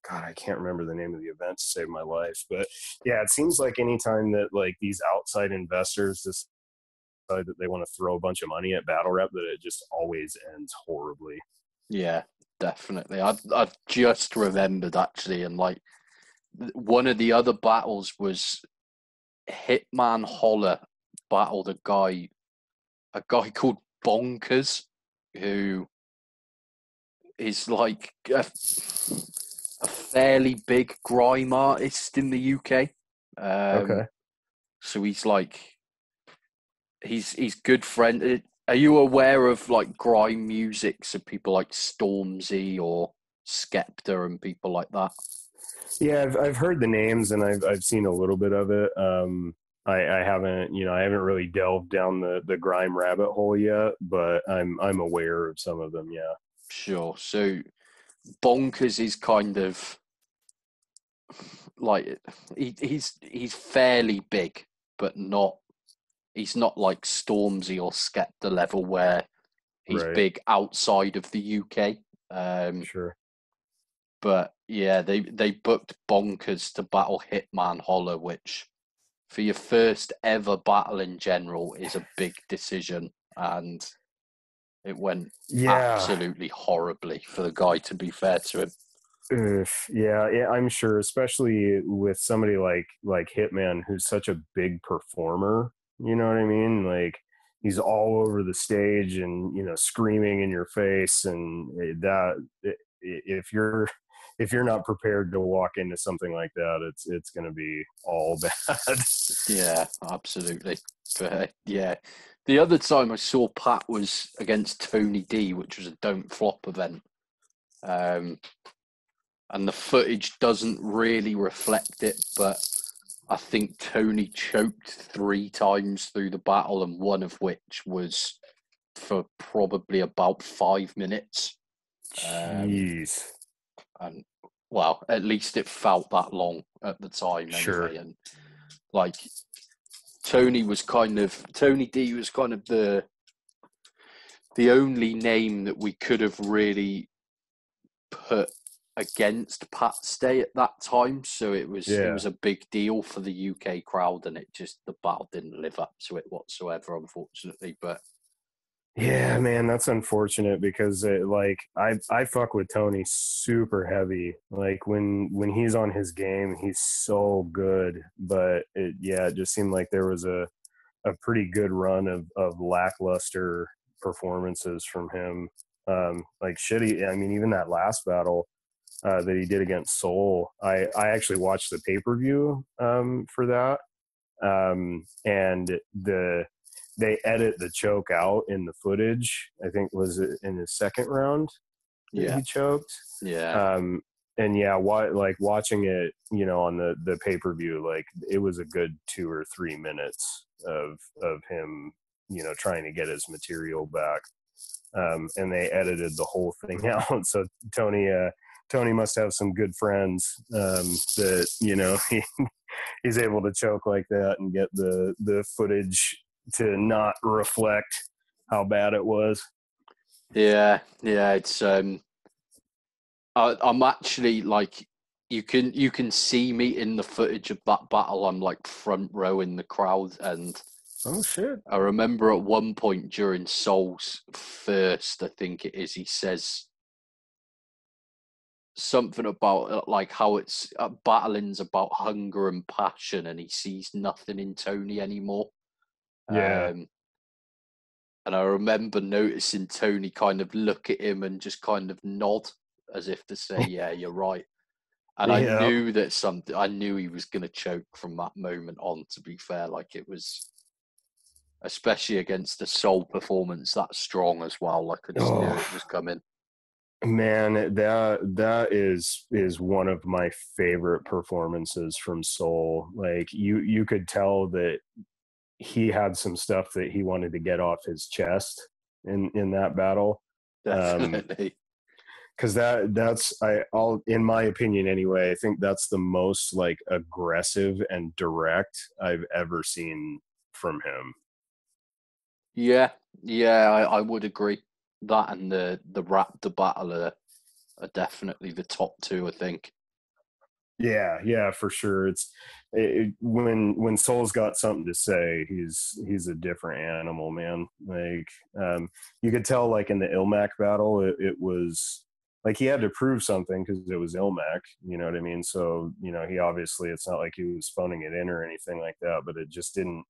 God, I can't remember the name of the event to save my life. But yeah, it seems like anytime that like these outside investors decide that they want to throw a bunch of money at battle rap, that it just always ends horribly. Yeah, definitely. I've just remembered actually, and like one of the other battles was Hitman Holler battled a guy called Bonkers, who is like a fairly big grime artist in the UK. Okay. So he's good friend. Are you aware of like grime music? So people like Stormzy or Skepta and people like that. Yeah, I've heard the names and I've seen a little bit of it. I haven't, you know, I haven't really delved down the grime rabbit hole yet, but I'm aware of some of them. Yeah. Sure. So Bonkers is kind of like he's fairly big, but he's not like Stormzy or Skepta level where he's Right. big outside of the UK. Sure. But yeah, they booked Bonkers to battle Hitman Holler, which for your first ever battle in general is a big decision, and it went absolutely horribly for the guy, to be fair to him. Yeah, I'm sure, especially with somebody like Hitman, who's such a big performer. You know what I mean? Like he's all over the stage and, you know, screaming in your face, and if you're not prepared to walk into something like that, it's going to be all bad. Yeah, absolutely. But yeah, the other time I saw Pat was against Tony D, which was a Don't Flop event. And the footage doesn't really reflect it, but I think Tony choked 3 times through the battle, and one of which was for probably about 5 minutes. Jeez. And well, at least it felt that long at the time anyway. Sure. And like Tony D was kind of the only name that we could have really put against Pat's Day at that time, so it was Yeah. a big deal for the UK crowd, and the battle didn't live up to it whatsoever, unfortunately. But Yeah, man, that's unfortunate because I fuck with Tony super heavy. Like when he's on his game, he's so good. But it just seemed like there was a pretty good run of lackluster performances from him. Like shitty. I mean, even that last battle that he did against Soul, I actually watched the pay-per-view for that, and they edit the choke out in the footage. I think was it in the second round that he choked. Yeah. And like watching it, on the pay-per-view, like it was a good 2 or 3 minutes of him, trying to get his material back. And they edited the whole thing out. So Tony must have some good friends that he's able to choke like that and get the footage to not reflect how bad it was. Yeah, it's I'm actually like, you can see me in the footage of that battle. I'm like front row in the crowd, and Oh shit! I remember at one point during Soul's first, I think it is, he says something about like how it's battling's about hunger and passion, and he sees nothing in Tony anymore. Yeah. And I remember noticing Tony kind of look at him and just kind of nod as if to say, "Yeah, you're right." And I Yeah. knew I knew he was going to choke from that moment on. To be fair, like it was, especially against the Soul performance that strong as well. Like I just knew it was coming. Man, that is one of my favorite performances from Soul. Like you could tell that he had some stuff that he wanted to get off his chest in that battle. Definitely. Because I'll in my opinion anyway, I think that's the most like aggressive and direct I've ever seen from him. Yeah, I would agree. That and the Raptor battle are definitely the top two, I think. Yeah, for sure. When Soul's got something to say, he's a different animal, man. Like you could tell, like in the Ilmac battle, it was like he had to prove something because it was Ilmac. You know what I mean? So he obviously, it's not like he was phoning it in or anything like that, but it just didn't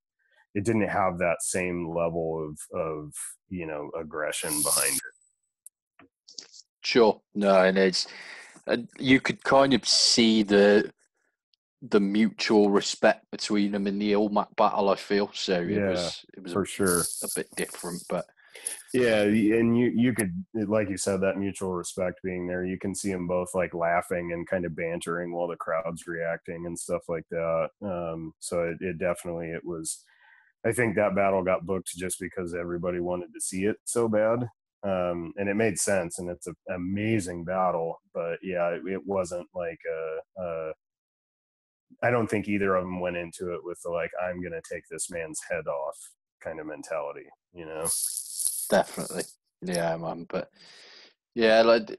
have that same level of aggression behind it. Sure. No, and you could kind of see the mutual respect between them in the Ilmac battle, I feel. So it Yeah, was for sure. a bit different, but yeah, and you could, like you said, that mutual respect being there, you can see them both like laughing and kind of bantering while the crowd's reacting and stuff like that. So it definitely, it was, I think that battle got booked just because everybody wanted to see it so bad. And it made sense, and it's an amazing battle, but yeah, it wasn't like I don't think either of them went into it with the like, I'm gonna take this man's head off kind of mentality, definitely, yeah, man. But yeah, like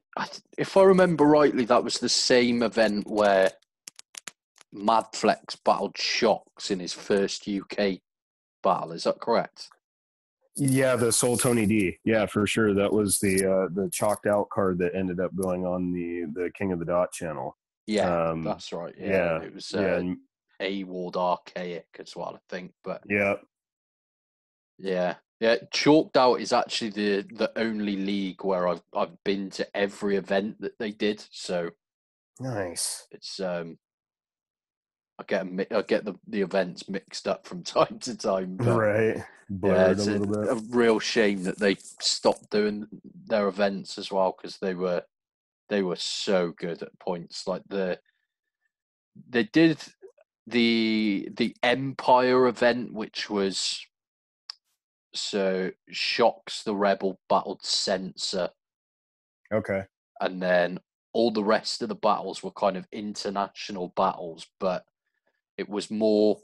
if I remember rightly, that was the same event where Madflex battled Shocks in his first UK battle. Is that correct? Yeah, the Soul Tony D. Yeah, for sure. That was the chalked out card that ended up going on the King of the Dot channel. Yeah, that's right. Yeah, Yeah, and it was yeah, A-Ward Archaic as well, I think. But yeah. yeah, chalked out is actually the only league where I've been to every event that they did. So Nice. it's I get the events mixed up from time to time, but Right, yeah, blurred a it's little bit. a real shame that they stopped doing their events as well, because they were so good at points. Like they did the Empire event, which was so Shocks the Rebel battled Censor, Okay. and then all the rest of the battles were kind of international battles, but it was more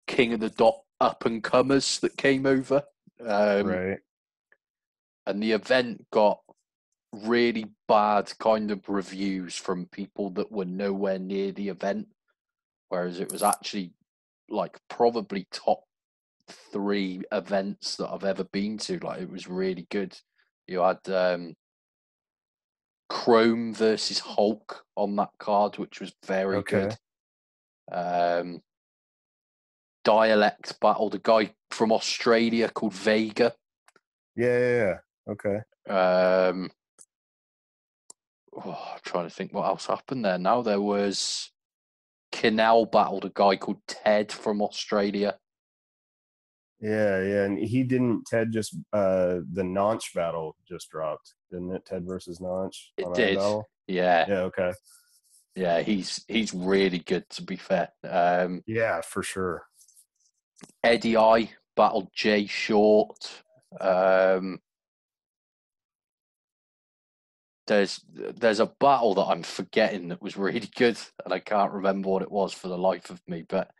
King of the Dot up and comers that came over. Right. And the event got really bad kind of reviews from people that were nowhere near the event, whereas it was actually like probably top 3 events that I've ever been to. Like, it was really good. You had Chrome versus Hulk on that card, which was very Okay. good. Dialect battled a guy from Australia called Vega. Yeah. Okay. I'm trying to think what else happened there. Now there was Kinnell battled a guy called Ted from Australia. Yeah. And Ted just the Notch battle just dropped, didn't it? Ted versus Notch It on Iron did, Battle. yeah, Yeah. Okay. yeah. He's really good, to be fair. Yeah, for sure. Eddie I battled Jay Short. Um, there's a battle that I'm forgetting that was really good, and I can't remember what it was for the life of me. But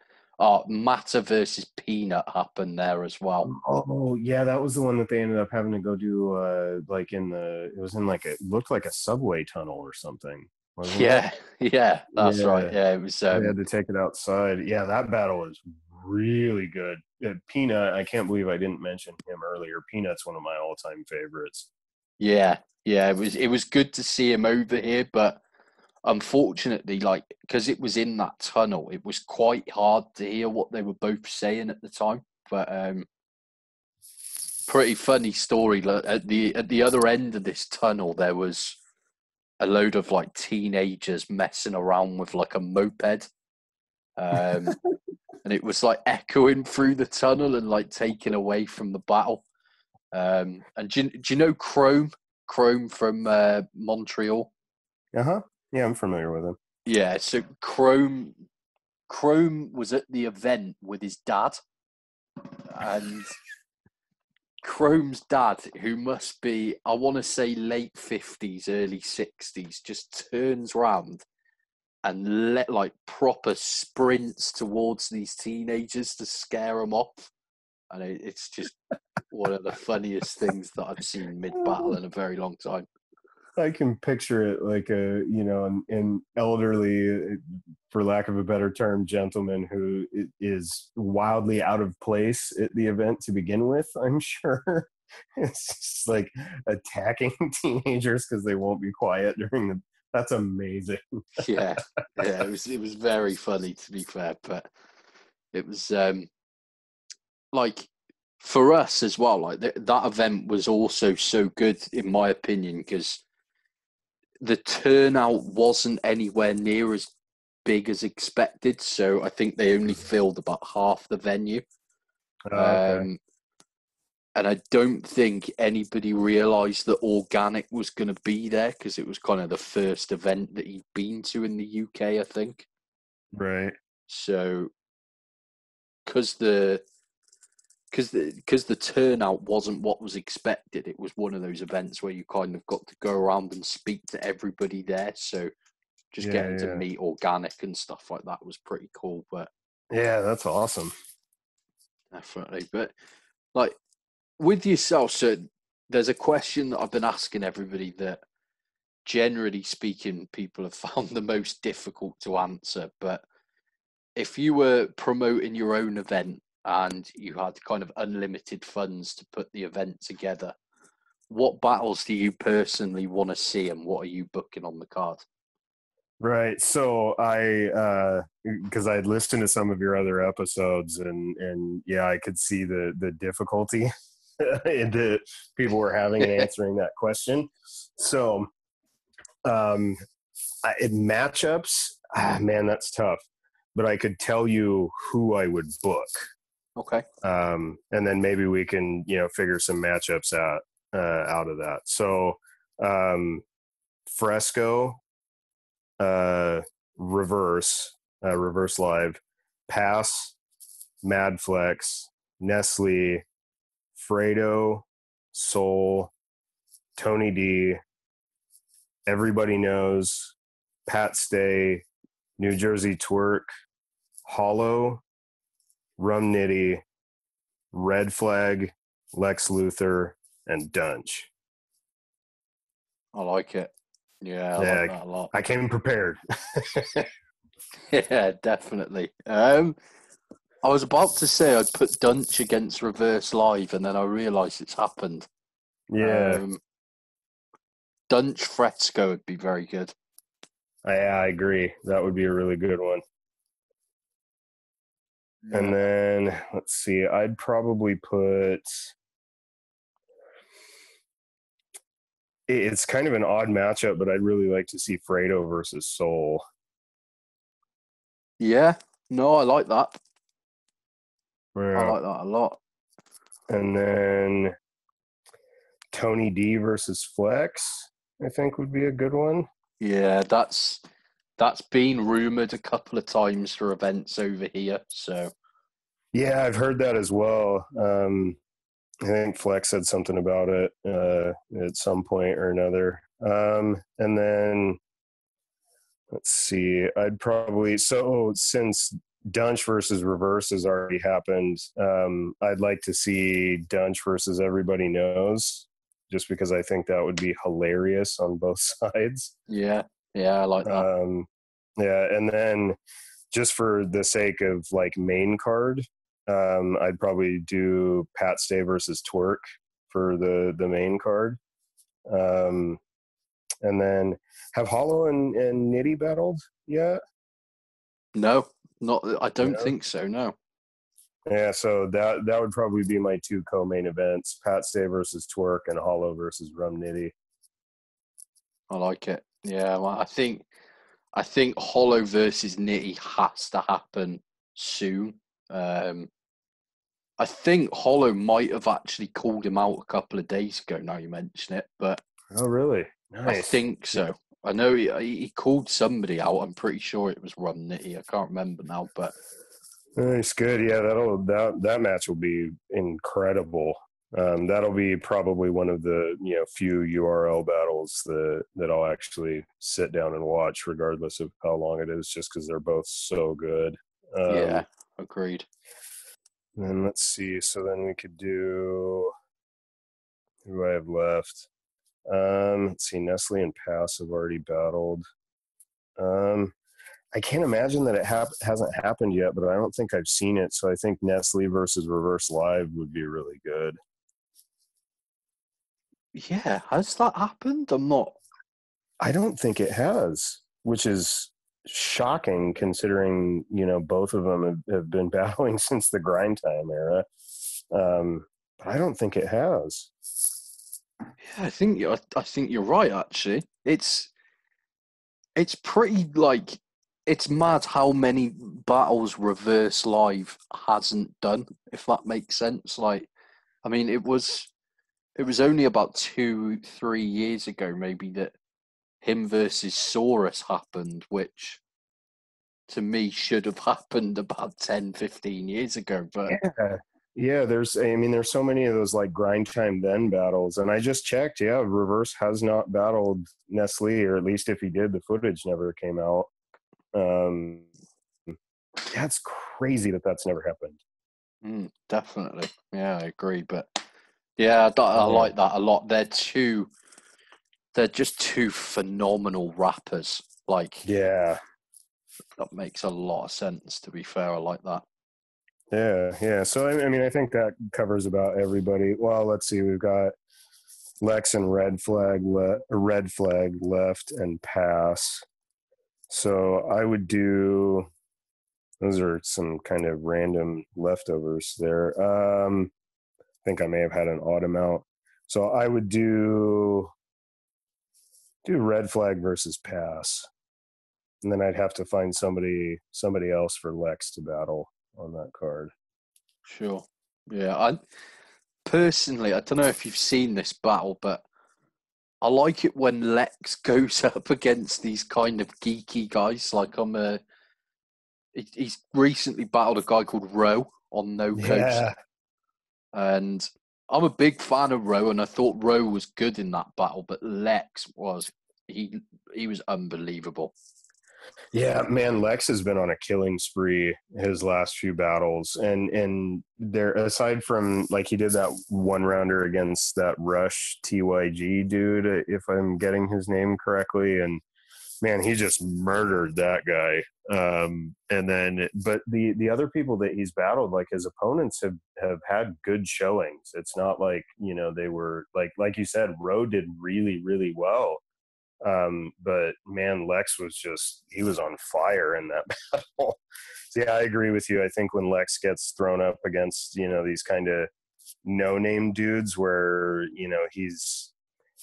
Matter versus Peanut happened there as well. Oh yeah, that was the one that they ended up having to go do like it was in like it looked like a subway tunnel or something, wasn't it? Yeah, that's right. Yeah, Yeah, it was. they had to take it outside. Yeah, that battle was really good. Peanut, I can't believe I didn't mention him earlier. Peanut's one of my all-time favorites. Yeah, yeah. It was good to see him over here, but unfortunately, like, because it was in that tunnel, it was quite hard to hear what they were both saying at the time. But pretty funny story. At the other end of this tunnel, there was a load of like teenagers messing around with like a moped, and it was like echoing through the tunnel and like taking away from the battle. And do you know Chrome? Chrome from Montreal. Uh-huh. Yeah, I'm familiar with him. Yeah, so Chrome was at the event with his dad, and Chrome's dad, who must be, I want to say late 50s, early 60s, just turns round and let like proper sprints towards these teenagers to scare them off. And it's just one of the funniest things that I've seen mid battle in a very long time. I can picture it like an elderly, for lack of a better term, gentleman who is wildly out of place at the event to begin with. I'm sure it's just like attacking teenagers because they won't be quiet during the. That's amazing. Yeah, yeah, it was very funny, to be fair, but it was like for us as well. Like that event was also so good, in my opinion, because the turnout wasn't anywhere near as big as expected. So I think they only filled about half the venue. Okay. And I don't think anybody realised that Organic was going to be there because it was kind of the first event that he'd been to in the UK, I think. Right. So because the turnout wasn't what was expected, it was one of those events where you kind of got to go around and speak to everybody there. So just getting to Yeah. meet Organic and stuff like that was pretty cool. But Yeah, that's awesome. definitely, but like with yourself, so there's a question that I've been asking everybody that generally speaking people have found the most difficult to answer. But if you were promoting your own event and you had kind of unlimited funds to put the event together, what battles do you personally want to see and what are you booking on the card? Right. So because I had listened to some of your other episodes and yeah, I could see the difficulty that people were having in answering that question. So, in matchups, man, that's tough. But I could tell you who I would book. Okay. And then maybe we can, figure some matchups out of that. So, Fresco, reverse live, pass, Madflex, Nestle, Fredo, Soul, Tony D, everybody knows, Pat Stay, New Jersey Twerk, Hollow, Rum Nitty, Red Flag, Lex Luthor, and Dunch. I like it. Yeah, I like Yeah, that a lot. I came prepared. Yeah, definitely. I was about to say I'd put Dunch against Reverse Live, and then I realised it's happened. Yeah, Um, Dunch Fresco would be very good. I agree. That would be a really good one. And Yeah. then let's see, I'd probably put. It's kind of an odd matchup, but I'd really like to see Fredo versus Soul. Yeah. No, I like that. I Yeah. like that a lot. And then Tony D versus Flex, I think would be a good one. Yeah, that's been rumored a couple of times for events over here. So Yeah, I've heard that as well. I think Flex said something about it at some point or another. And then let's see, I'd probably since Dunch versus Reverse has already happened, I'd like to see Dunch versus Everybody Knows, just because I think that would be hilarious on both sides. yeah, I like that. Yeah, and then just for the sake of like main card, I'd probably do Pat Stay versus Twerk for the main card. And then have Hollow and Nitty battled yet? No, not. I don't No. think so. No, Yeah, so that would probably be my two co-main events: Pat Stay versus Twerk and Hollow versus Rum Nitty. I like it. Yeah, well, I think Hollow versus Nitty has to happen soon. Um, I think Hollow might have actually called him out a couple of days ago. Now you mention it, but Oh, really? I Nice. think so. I know he called somebody out. I'm pretty sure it was Rum Nitty. I can't remember now, but Nice, good. Yeah, that match will be incredible. That'll be probably one of the few URL battles that I'll actually sit down and watch, regardless of how long it is, just because they're both so good. yeah, agreed. And let's see. So then we could do who do I have left. Let's see. Nestle and Pass have already battled. I can't imagine that it hasn't happened yet, but I don't think I've seen it. So I think Nestle versus Reverse Live would be really good. Yeah, has that happened? I'm not. I don't think it has, which is shocking considering, both of them have been battling since the grind time era. But I don't think it has. Yeah, I think you're right. Actually, it's pretty like it's mad how many battles Reverse Live hasn't done. If that makes sense. Like, I mean, it was only about 2-3 years ago, maybe, that him versus Saurus happened, which to me should have happened about 10-15 years ago. But Yeah, there's so many of those like grind time then battles, and I just checked. Yeah, Reverse has not battled Nestle, or at least if he did, the footage never came out. That's crazy that that's never happened. definitely, yeah, I agree. But yeah, I Yeah, like that a lot. They're just two phenomenal rappers. Like, yeah, that makes a lot of sense. To be fair, I like that. yeah. So I think that covers about everybody. Well, let's see. We've got Lex and Red Flag left, and Pass. So I would do. Those are some kind of random leftovers there. I think I may have had an odd amount. So I would do Red Flag versus Pass, and then I'd have to find somebody else for Lex to battle on that card. Sure. Yeah, I personally, I don't know if you've seen this battle, but I like it when Lex goes up against these kind of geeky guys. Like he's recently battled a guy called Roe on No Coast, Yeah, and I'm a big fan of Roe, and I thought Roe was good in that battle, but Lex was he was unbelievable. Yeah, man, Lex has been on a killing spree his last few battles, and there, aside from like he did that one rounder against that Rush TYG dude, if I'm getting his name correctly, and man, he just murdered that guy. And then, but the other people that he's battled, like his opponents have had good showings. It's not like, you know, they were like you said, Roe did really, really well. But man, Lex was just, he was on fire in that battle. So yeah, I agree with you. I think when Lex gets thrown up against, you know, these kind of no name dudes where, you know,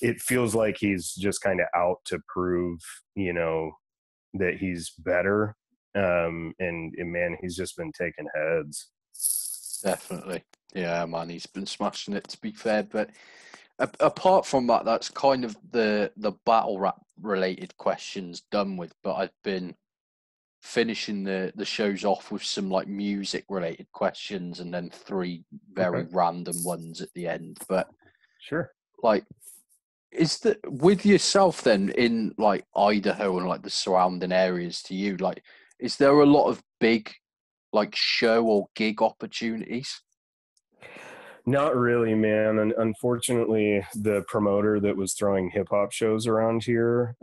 it feels like he's just kind of out to prove, you know, that he's better. And man, he's just been taking heads. Definitely. Yeah, man, he's been smashing it, to be fair. But apart from that, that's kind of the battle rap related questions done with. But I've been finishing the shows off with some like music related questions and then three very Okay. random ones at the end. But Sure. like, is that with yourself then in like Idaho and like the surrounding areas to you, like, is there a lot of big like show or gig opportunities? Not really, man. And unfortunately, the promoter that was throwing hip hop shows around here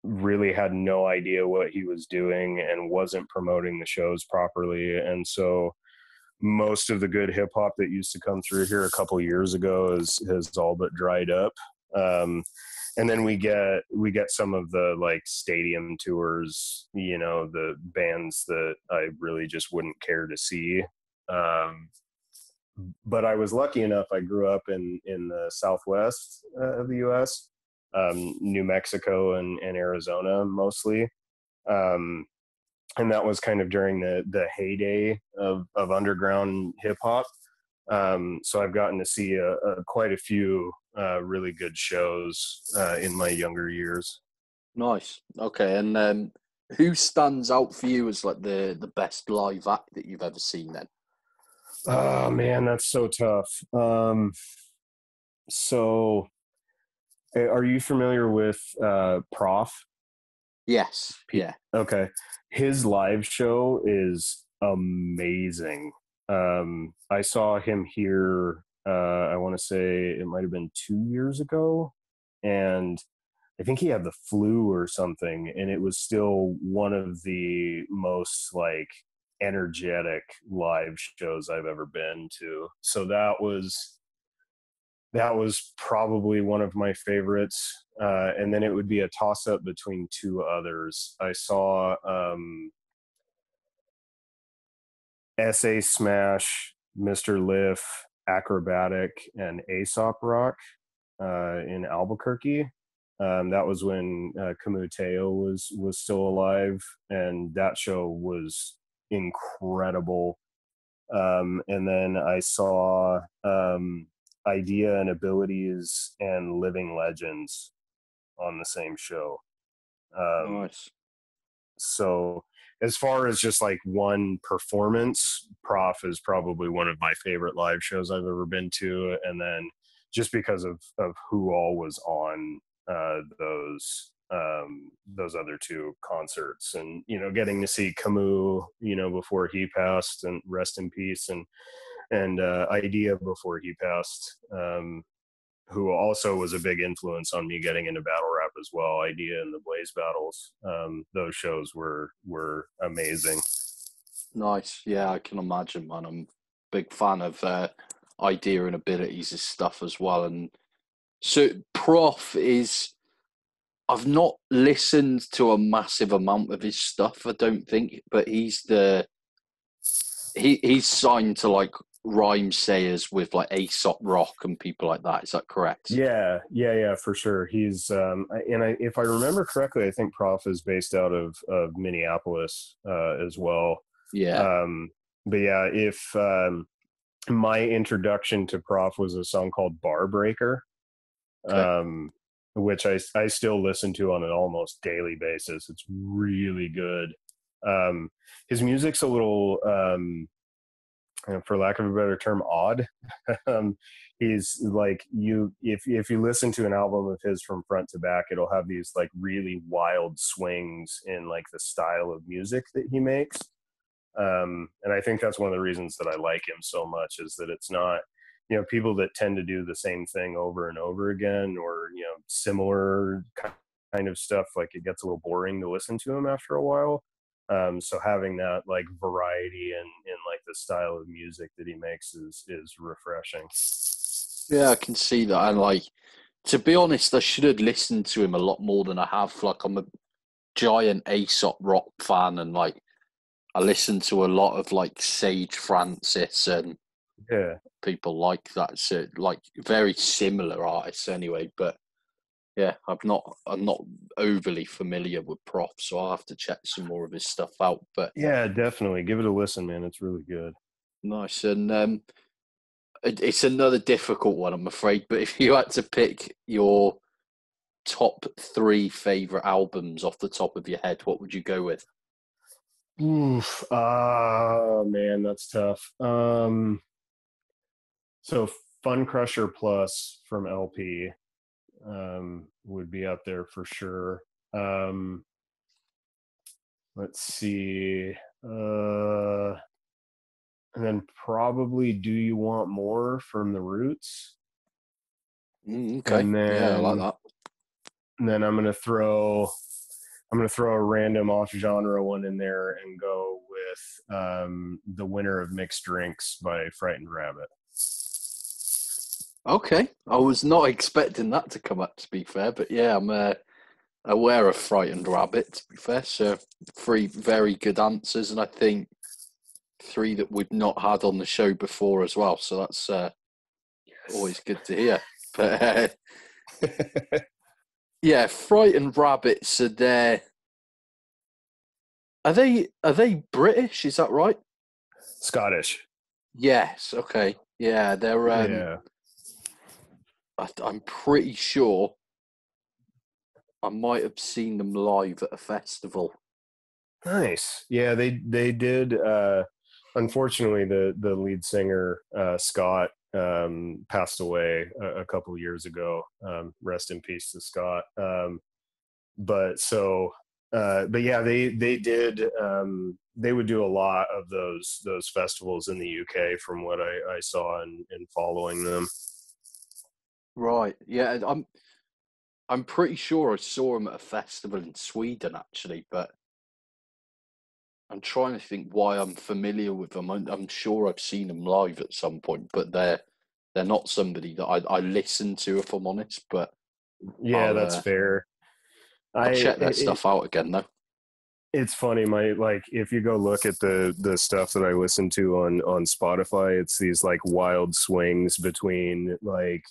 really had no idea what he was doing and wasn't promoting the shows properly. And so most of the good hip hop that used to come through here a couple years ago has all but dried up. Um, and then we get some of the like stadium tours, you know, the bands that I really just wouldn't care to see. Um, but I was lucky enough. I grew up in the Southwest of the U.S., New Mexico and Arizona mostly, um, and that was kind of during the heyday of underground hip hop. So I've gotten to see quite a few really good shows in my younger years. Nice. Okay, and who stands out for you as like the best live act that you've ever seen then? Oh man, that's so tough. So are you familiar with Prof? Yes. Yeah. Okay. His live show is amazing. I saw him here, I want to say it might have been 2 years ago. And I think he had the flu or something. And it was still one of the most like energetic live shows I've ever been to. So that was probably one of my favorites. And then it would be a toss up between two others. I saw SA Smash, Mr. Liff, Acrobatic, and Aesop Rock in Albuquerque. That was when Camus Teo was still alive, and that show was incredible. And then I saw Idea and Abilities and Living Legends on the same show. Nice. So as far as just like one performance, Prof is probably one of my favorite live shows I've ever been to. And then just because of who all was on those other two concerts, and you know, getting to see Camus, you know, before he passed, and rest in peace, and Idea before he passed, who also was a big influence on me getting into battle rap as well. Idea and the Blaze battles, those shows were amazing. Nice. Yeah, I can imagine, man. I'm a big fan of Idea and Abilities' stuff as well. And so Prof is, I've not listened to a massive amount of his stuff, I don't think, but he's signed to like Rhyme Sayers with like Aesop Rock and people like that. Is that correct? Yeah, for sure. He's if I remember correctly, I think Prof is based out of Minneapolis as well. Yeah. But yeah, if my introduction to Prof was a song called Bar Breaker, Okay. which I still listen to on an almost daily basis. It's really good. His music's a little for lack of a better term, odd. He's like, if you listen to an album of his from front to back, it'll have these like really wild swings in like the style of music that he makes. And I think that's one of the reasons that I like him so much, is that it's not, people that tend to do the same thing over and over again, or, similar kind of stuff, like it gets a little boring to listen to him after a while. So having that like variety in like the style of music that he makes is refreshing. Yeah, I can see that. And like, to be honest, I should have listened to him a lot more than I have. Like, I'm a giant Aesop Rock fan, and like, I listen to a lot of like Sage Francis and Yeah. people like that. So like very similar artists anyway. But yeah, I'm not overly familiar with Prof, so I'll have to check some more of his stuff out. But Yeah, definitely give it a listen, man. It's really good. nice. And it's another difficult one, I'm afraid. But if you had to pick your top 3 favorite albums off the top of your head, what would you go with? Oof. Man, that's tough. So Fun Crusher Plus from LP would be up there for sure. Let's see. And then probably Do You Want More from The Roots. Okay. And Yeah, I like then that. I'm gonna throw a random off genre one in there and go with The Winner of Mixed Drinks by Frightened Rabbit. Okay. I was not expecting that to come up, to be fair. But yeah, I'm aware of Frightened Rabbit, to be fair. So 3 very good answers, and I think 3 that we've not had on the show before as well. So that's always good to hear. But yeah, Frightened Rabbits are there. Are they British? Is that right? Scottish. Yes. Okay. Yeah, they're. Yeah. I'm pretty sure I might have seen them live at a festival. Nice. Yeah, they did. Unfortunately, the lead singer Scott passed away a couple of years ago. Rest in peace to Scott. But so, but yeah, they did. They would do a lot of those festivals in the UK, from what I saw in following them. Right. Yeah, I'm pretty sure I saw them at a festival in Sweden actually, but I'm trying to think why I'm familiar with them. I'm sure I've seen them live at some point, but they're not somebody that I listen to, if I'm honest. But Yeah, I'll that's uh, fair. I'll I check their it, stuff out again though. it's funny, my like if you go look at the stuff that I listen to on Spotify, it's these like wild swings between like,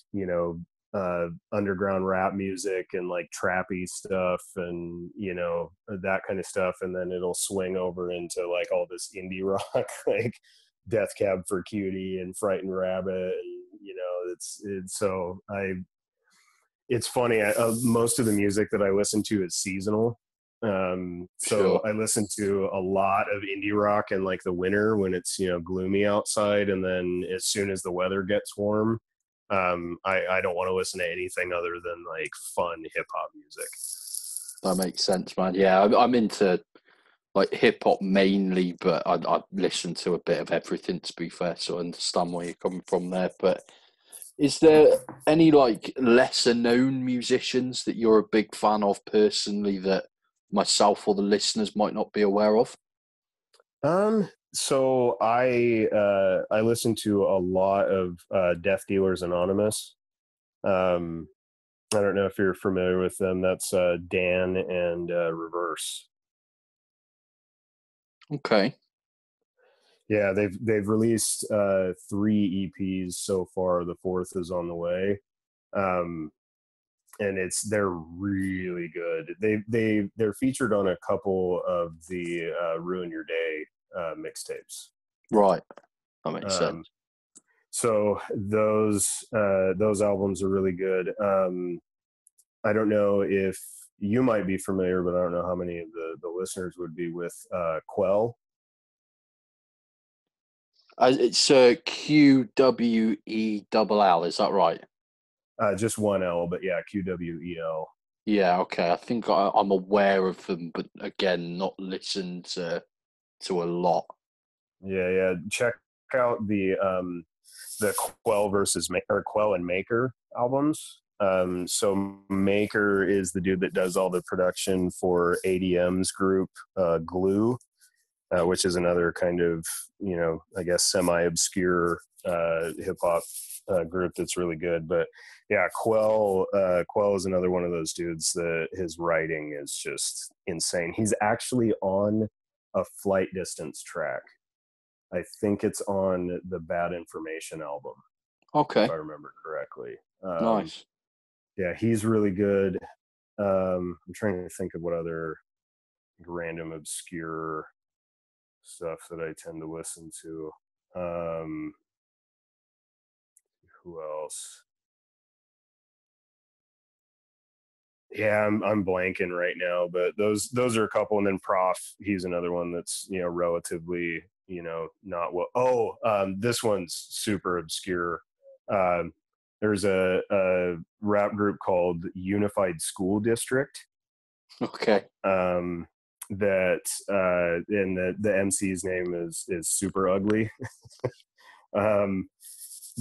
underground rap music and like trappy stuff, and that kind of stuff, and then it'll swing over into like all this indie rock like Death Cab for Cutie and Frightened Rabbit, and it's so I it's funny. Most of the music that I listen to is seasonal. So Sure. I listen to a lot of indie rock in like the winter when it's, gloomy outside. And then as soon as the weather gets warm, I don't want to listen to anything other than like fun hip hop music. That makes sense, man. Yeah, I'm into like hip hop mainly, but I listen to a bit of everything, to be fair, so I understand where you're coming from there. But is there any like lesser known musicians that you're a big fan of personally that myself or the listeners might not be aware of? So I listen to a lot of Death Dealers Anonymous. Um, I don't know if you're familiar with them. That's Dan and Reverse. Okay. Yeah, they've released 3 EPs so far. The fourth is on the way, um, and they're really good. They're featured on a couple of the Ruin Your Day mixtapes. Right. That makes sense. Um, so those albums are really good. I don't know if you might be familiar, but I don't know how many of the listeners would be with Quell. It's QWELL. Is that right? Just one L, but yeah, QWEL. Yeah. Okay. I think I'm aware of them, but again, not listened to a lot. Yeah, yeah. Check out the Quell or Quell and Maker albums. So Maker is the dude that does all the production for ADM's group, Glue, which is another kind of, I guess semi-obscure hip hop group that's really good. But yeah, Quell is another one of those dudes that his writing is just insane. He's actually on a Flight Distance track. I think it's on the Bad Information album, if I Okay. remember correctly. Nice. Yeah, he's really good. I'm trying to think of what other random obscure stuff that I tend to listen to. Who else? Yeah, I'm blanking right now, but those are a couple, and then Prof, he's another one that's relatively not what. Oh, this one's super obscure. Um, there's a rap group called Unified School District. Okay. Um, that and the MC's name is Super Ugly. um,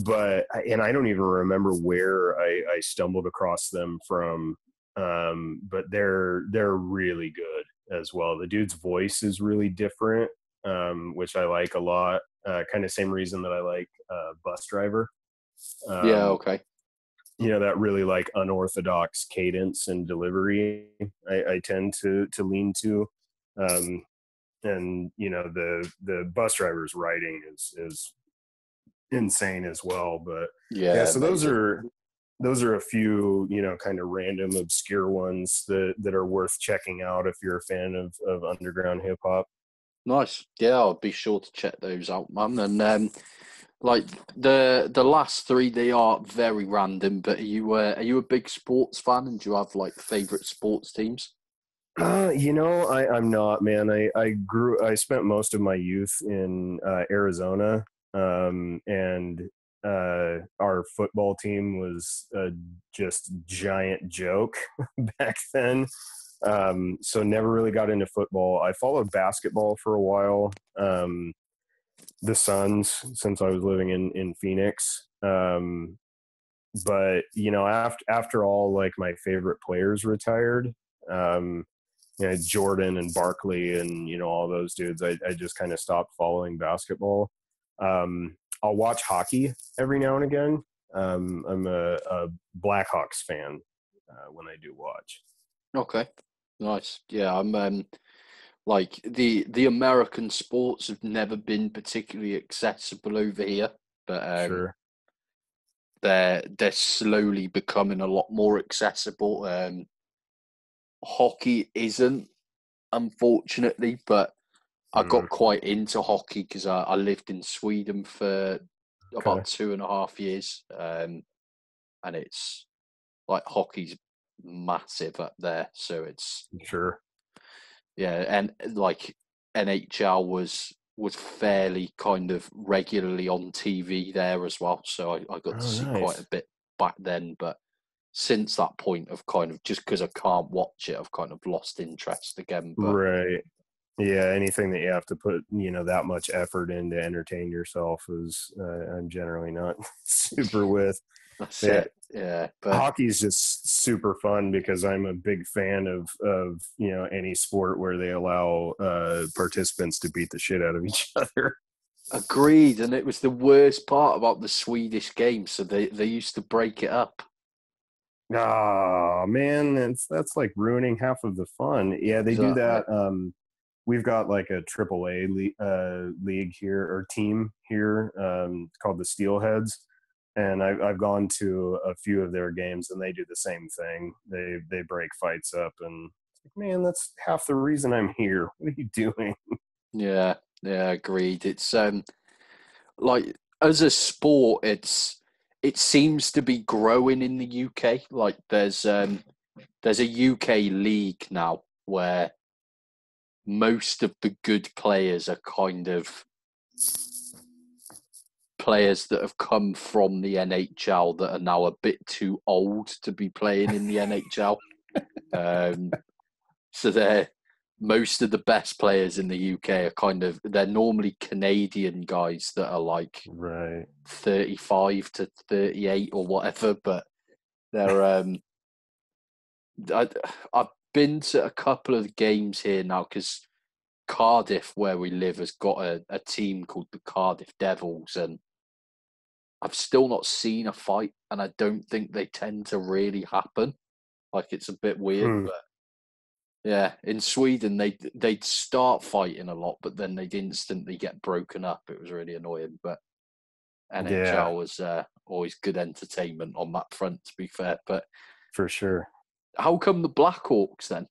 but and I don't even remember where I stumbled across them from. But they're really good as well. The dude's voice is really different, which I like a lot. Kind of same reason that I like Bus Driver. Yeah. Um, Okay. that really like unorthodox cadence and delivery. I tend to lean to. Um, and the Bus Driver's writing is insane as well. But yeah, Yeah. so Amazing. those are a few kind of random obscure ones that are worth checking out if you're a fan of underground hip hop. Nice. Yeah, I'll be sure to check those out, man. And like the last three, they are very random. But are you a big sports fan? And do you have like favorite sports teams? I'm not, man. I spent most of my youth in Arizona, and our football team was a just giant joke back then. So never really got into football. I followed basketball for a while. The Suns, since I was living in Phoenix. But after all, like my favorite players retired. Um, Jordan and Barkley and all those dudes. I just kind of stopped following basketball. I'll watch hockey every now and again. I'm a Blackhawks fan when I do watch. Okay. Nice. Yeah, I'm like the American sports have never been particularly accessible over here, but Sure. they're slowly becoming a lot more accessible. Hockey isn't, unfortunately, but I Mm, got quite into hockey because I lived in Sweden for okay. about 2.5 years, and it's like hockey's massive up there. So it's Sure. yeah, and like NHL was fairly kind of regularly on TV there as well. So I got to Oh, see quite nice. a bit back then, but since that point of kind of just because I can't watch it, I've kind of lost interest again. But Right. Yeah. Anything that you have to put, that much effort in to entertain yourself is, I'm generally not super with. that's Yeah. it. Yeah, but Hockey is just super fun because I'm a big fan of any sport where they allow participants to beat the shit out of each other. agreed. And it was the worst part about the Swedish game. So they used to break it up. Oh man, that's like ruining half of the fun. Yeah, they do Exactly. that. We've got like a AAA league here or team here called the Steelheads, and I've gone to a few of their games, and they do the same thing. They break fights up, and it's like, man, that's half the reason I'm here. What are you doing? Yeah, yeah, agreed. It's like as a sport, it seems to be growing in the UK. Like there's a UK league now where most of the good players are kind of players that have come from the NHL that are now a bit too old to be playing in the NHL. So most of the best players in the UK are they're normally Canadian guys that are like Right. 35 to 38 or whatever, but they're I've been to a couple of games here now because Cardiff, where we live, has got a team called the Cardiff Devils, and I've still not seen a fight, and I don't think they tend to really happen. Like, it's a bit weird, but yeah, in Sweden they'd start fighting a lot, but then they'd instantly get broken up. It was really annoying, but Yeah, NHL was always good entertainment on that front, to be fair. But for sure. how come the Blackhawks then?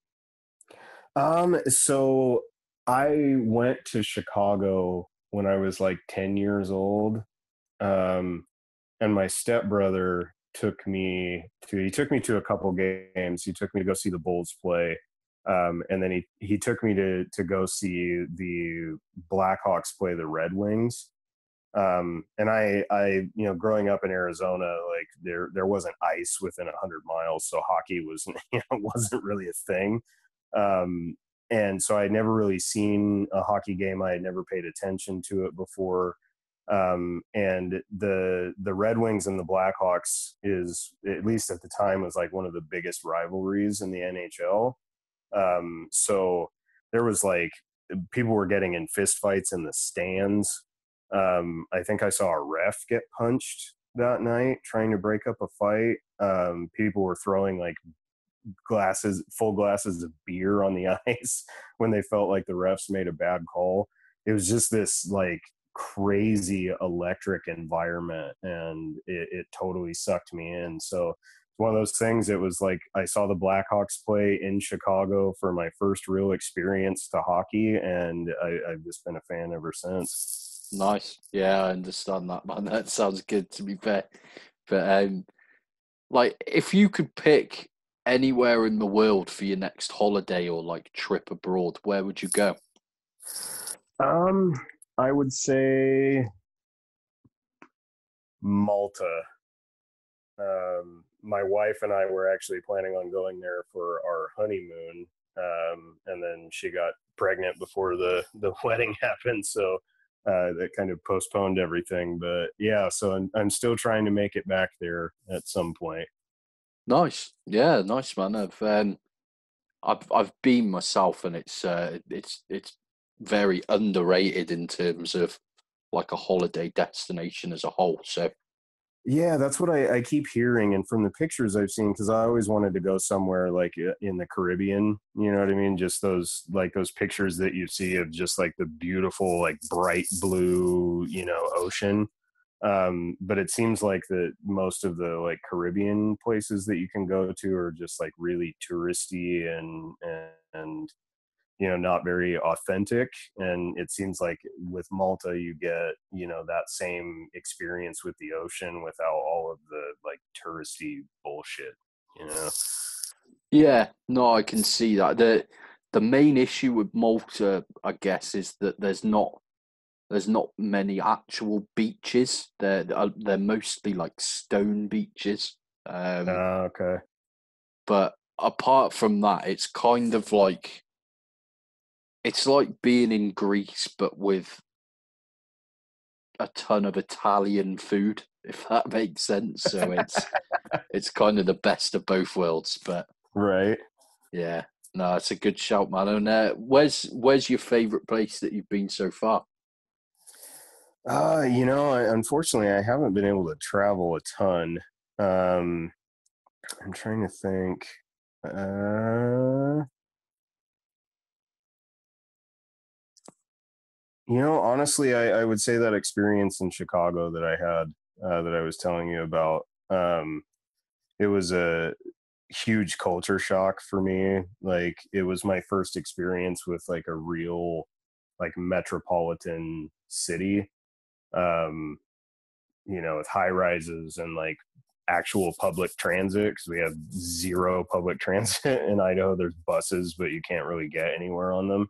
So I went to Chicago when I was like 10 years old. And my stepbrother he took me to a couple games. He took me to go see the Bulls play. And then he took me to go see the Blackhawks play the Red Wings. And I, growing up in Arizona, like there wasn't ice within 100 miles. So hockey wasn't really a thing. And so I'd never really seen a hockey game. I had never paid attention to it before. And the Red Wings and the Blackhawks is, at least at the time, was like one of the biggest rivalries in the NHL. So there was like, people were getting in fistfights in the stands. I think I saw a ref get punched that night trying to break up a fight. People were throwing like full glasses of beer on the ice when they felt like the refs made a bad call. It was just this like crazy electric environment, and it totally sucked me in. So one of those things, it was like I saw the Blackhawks play in Chicago for my first real experience to hockey, and I've just been a fan ever since. Nice. Yeah, I understand that, man. That sounds good, to be fair. But like, if you could pick anywhere in the world for your next holiday or like trip abroad, where would you go? Um, I would say Malta. My wife and I were actually planning on going there for our honeymoon, and then she got pregnant before the wedding happened, so that kind of postponed everything. But yeah, so I'm still trying to make it back there at some point. Nice. Yeah, nice, man. I've been myself, and it's very underrated in terms of like a holiday destination as a whole. So Yeah, that's what I keep hearing. And from the pictures I've seen, because I always wanted to go somewhere like in the Caribbean, you know what I mean? Just those pictures that you see of just like the beautiful, like bright blue, ocean. But it seems like that most of the like Caribbean places that you can go to are just like really touristy and not very authentic. And it seems like with Malta, you get, that same experience with the ocean without all of the like touristy bullshit. yeah, no, I can see that. The main issue with Malta, I guess, is that there's not many actual beaches. They're mostly like stone beaches. Okay. But apart from that, it's like being in Greece, but with a ton of Italian food, if that makes sense. So it's kind of the best of both worlds. But Right. yeah, no, it's a good shout, man. And where's your favourite place that you've been so far? Unfortunately, I haven't been able to travel a ton. Um, I'm trying to think. Uh, honestly, I would say that experience in Chicago that I had, that I was telling you about, it was a huge culture shock for me. Like, it was my first experience with like a real, like, metropolitan city, um, with high rises and like actual public transit, because we have zero public transit in Idaho. There's buses, but you can't really get anywhere on them.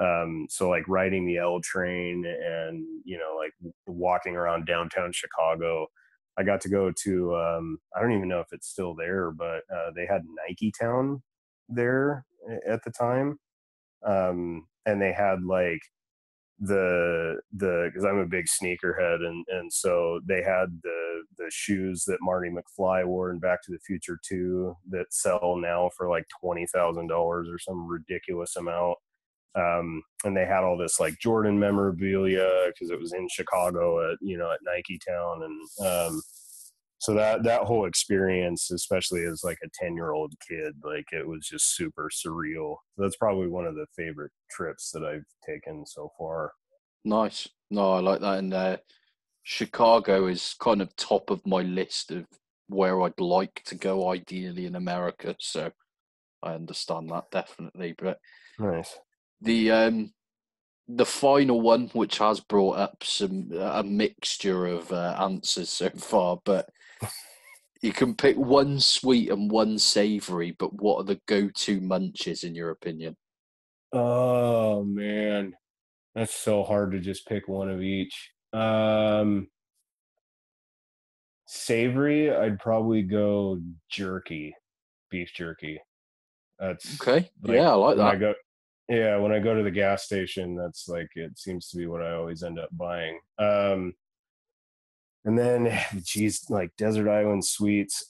So like riding the L train and, you know, like walking around downtown Chicago. I got to go to, I don't even know if it's still there, but they had Nike Town there at the time. And they had like because I'm a big sneakerhead, and so they had the shoes that Marty McFly wore in Back to the Future 2 that sell now for like $20,000 or some ridiculous amount. And they had all this like Jordan memorabilia because it was in Chicago at Nike Town, and so that whole experience, especially as like a 10-year-old kid, like it was just super surreal. That's probably one of the favorite trips that I've taken so far. Nice. No, I like that. And Chicago is kind of top of my list of where I'd like to go, ideally in America. So I understand that definitely. But Nice. the final one, which has brought up a mixture of answers so far, but you can pick one sweet and one savory. But what are the go-to munches in your opinion? Oh man, that's so hard to just pick one of each. Savory, I'd probably go jerky, beef jerky. That's Okay, like yeah, I like when I that. go, yeah, when I go to the gas station, that's like it seems to be what I always end up buying. And then, geez, like desert island sweets.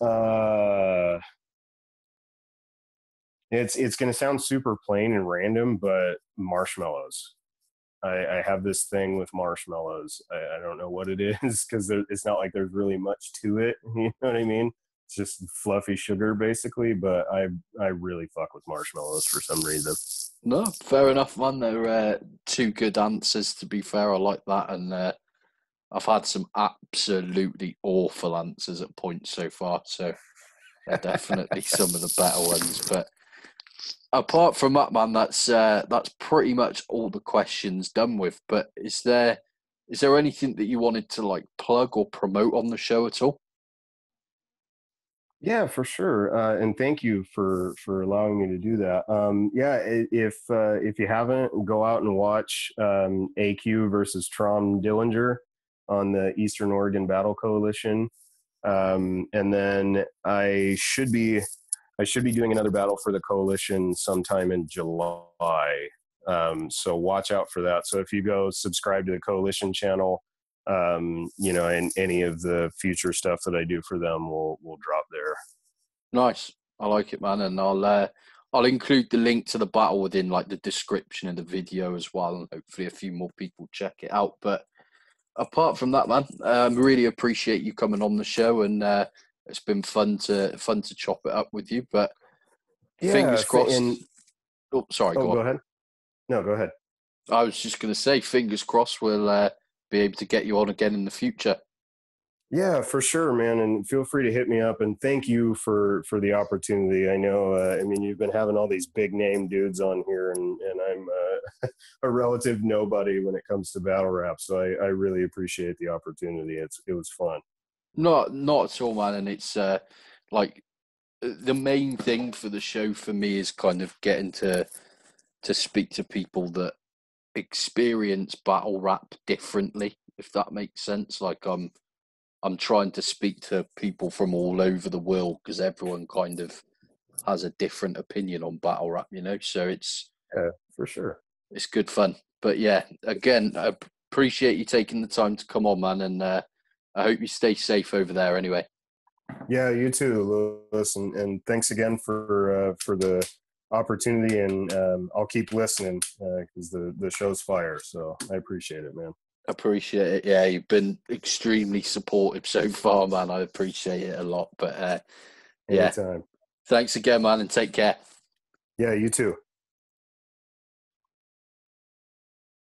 It's gonna sound super plain and random, but marshmallows. I have this thing with marshmallows. I don't know what it is because it's not like there's really much to it. You know what I mean? It's just fluffy sugar basically. But I really fuck with marshmallows for some reason. No, fair enough, man. They're two good answers, to be fair. I like that. And I've had some absolutely awful answers at points so far. So they're definitely some of the better ones. But apart from that, man, that's pretty much all the questions done with. But is there anything that you wanted to like plug or promote on the show at all? Yeah, for sure. And thank you for allowing me to do that. Yeah, if you haven't, go out and watch AQ versus Trom Dillinger on the Eastern Oregon Battle Coalition. And then I should be doing another battle for the coalition sometime in July. So watch out for that. So if you go subscribe to the coalition channel, and any of the future stuff that I do for them will drop there. Nice. I like it, man. And I'll include the link to the battle within like the description of the video as well, and hopefully a few more people check it out. But apart from that, man, really appreciate you coming on the show, and it's been fun to chop it up with you. But Yeah, fingers crossed. and Oh, sorry, oh, go go on. ahead. No, go ahead. I was just going to say, fingers crossed, we'll be able to get you on again in the future. Yeah, for sure, man. And feel free to hit me up. And thank you for the opportunity. I know, I mean, you've been having all these big name dudes on here, and I'm a relative nobody when it comes to battle rap. So I really appreciate the opportunity. It was fun. Not at all, man. And it's like the main thing for the show for me is kind of getting to speak to people that experience battle rap differently, if that makes sense. Like I'm trying to speak to people from all over the world because everyone kind of has a different opinion on battle rap, So Yeah, for sure. it's good fun. But yeah, again, I appreciate you taking the time to come on, man, and I hope you stay safe over there. Anyway, Yeah, you too, Lewis, and thanks again for the opportunity. And I'll keep listening because the show's fire. So I appreciate it, man. appreciate it. Yeah, you've been extremely supportive so far, man. I appreciate it a lot. But yeah, Anytime. thanks again, man, and take care. Yeah, you too.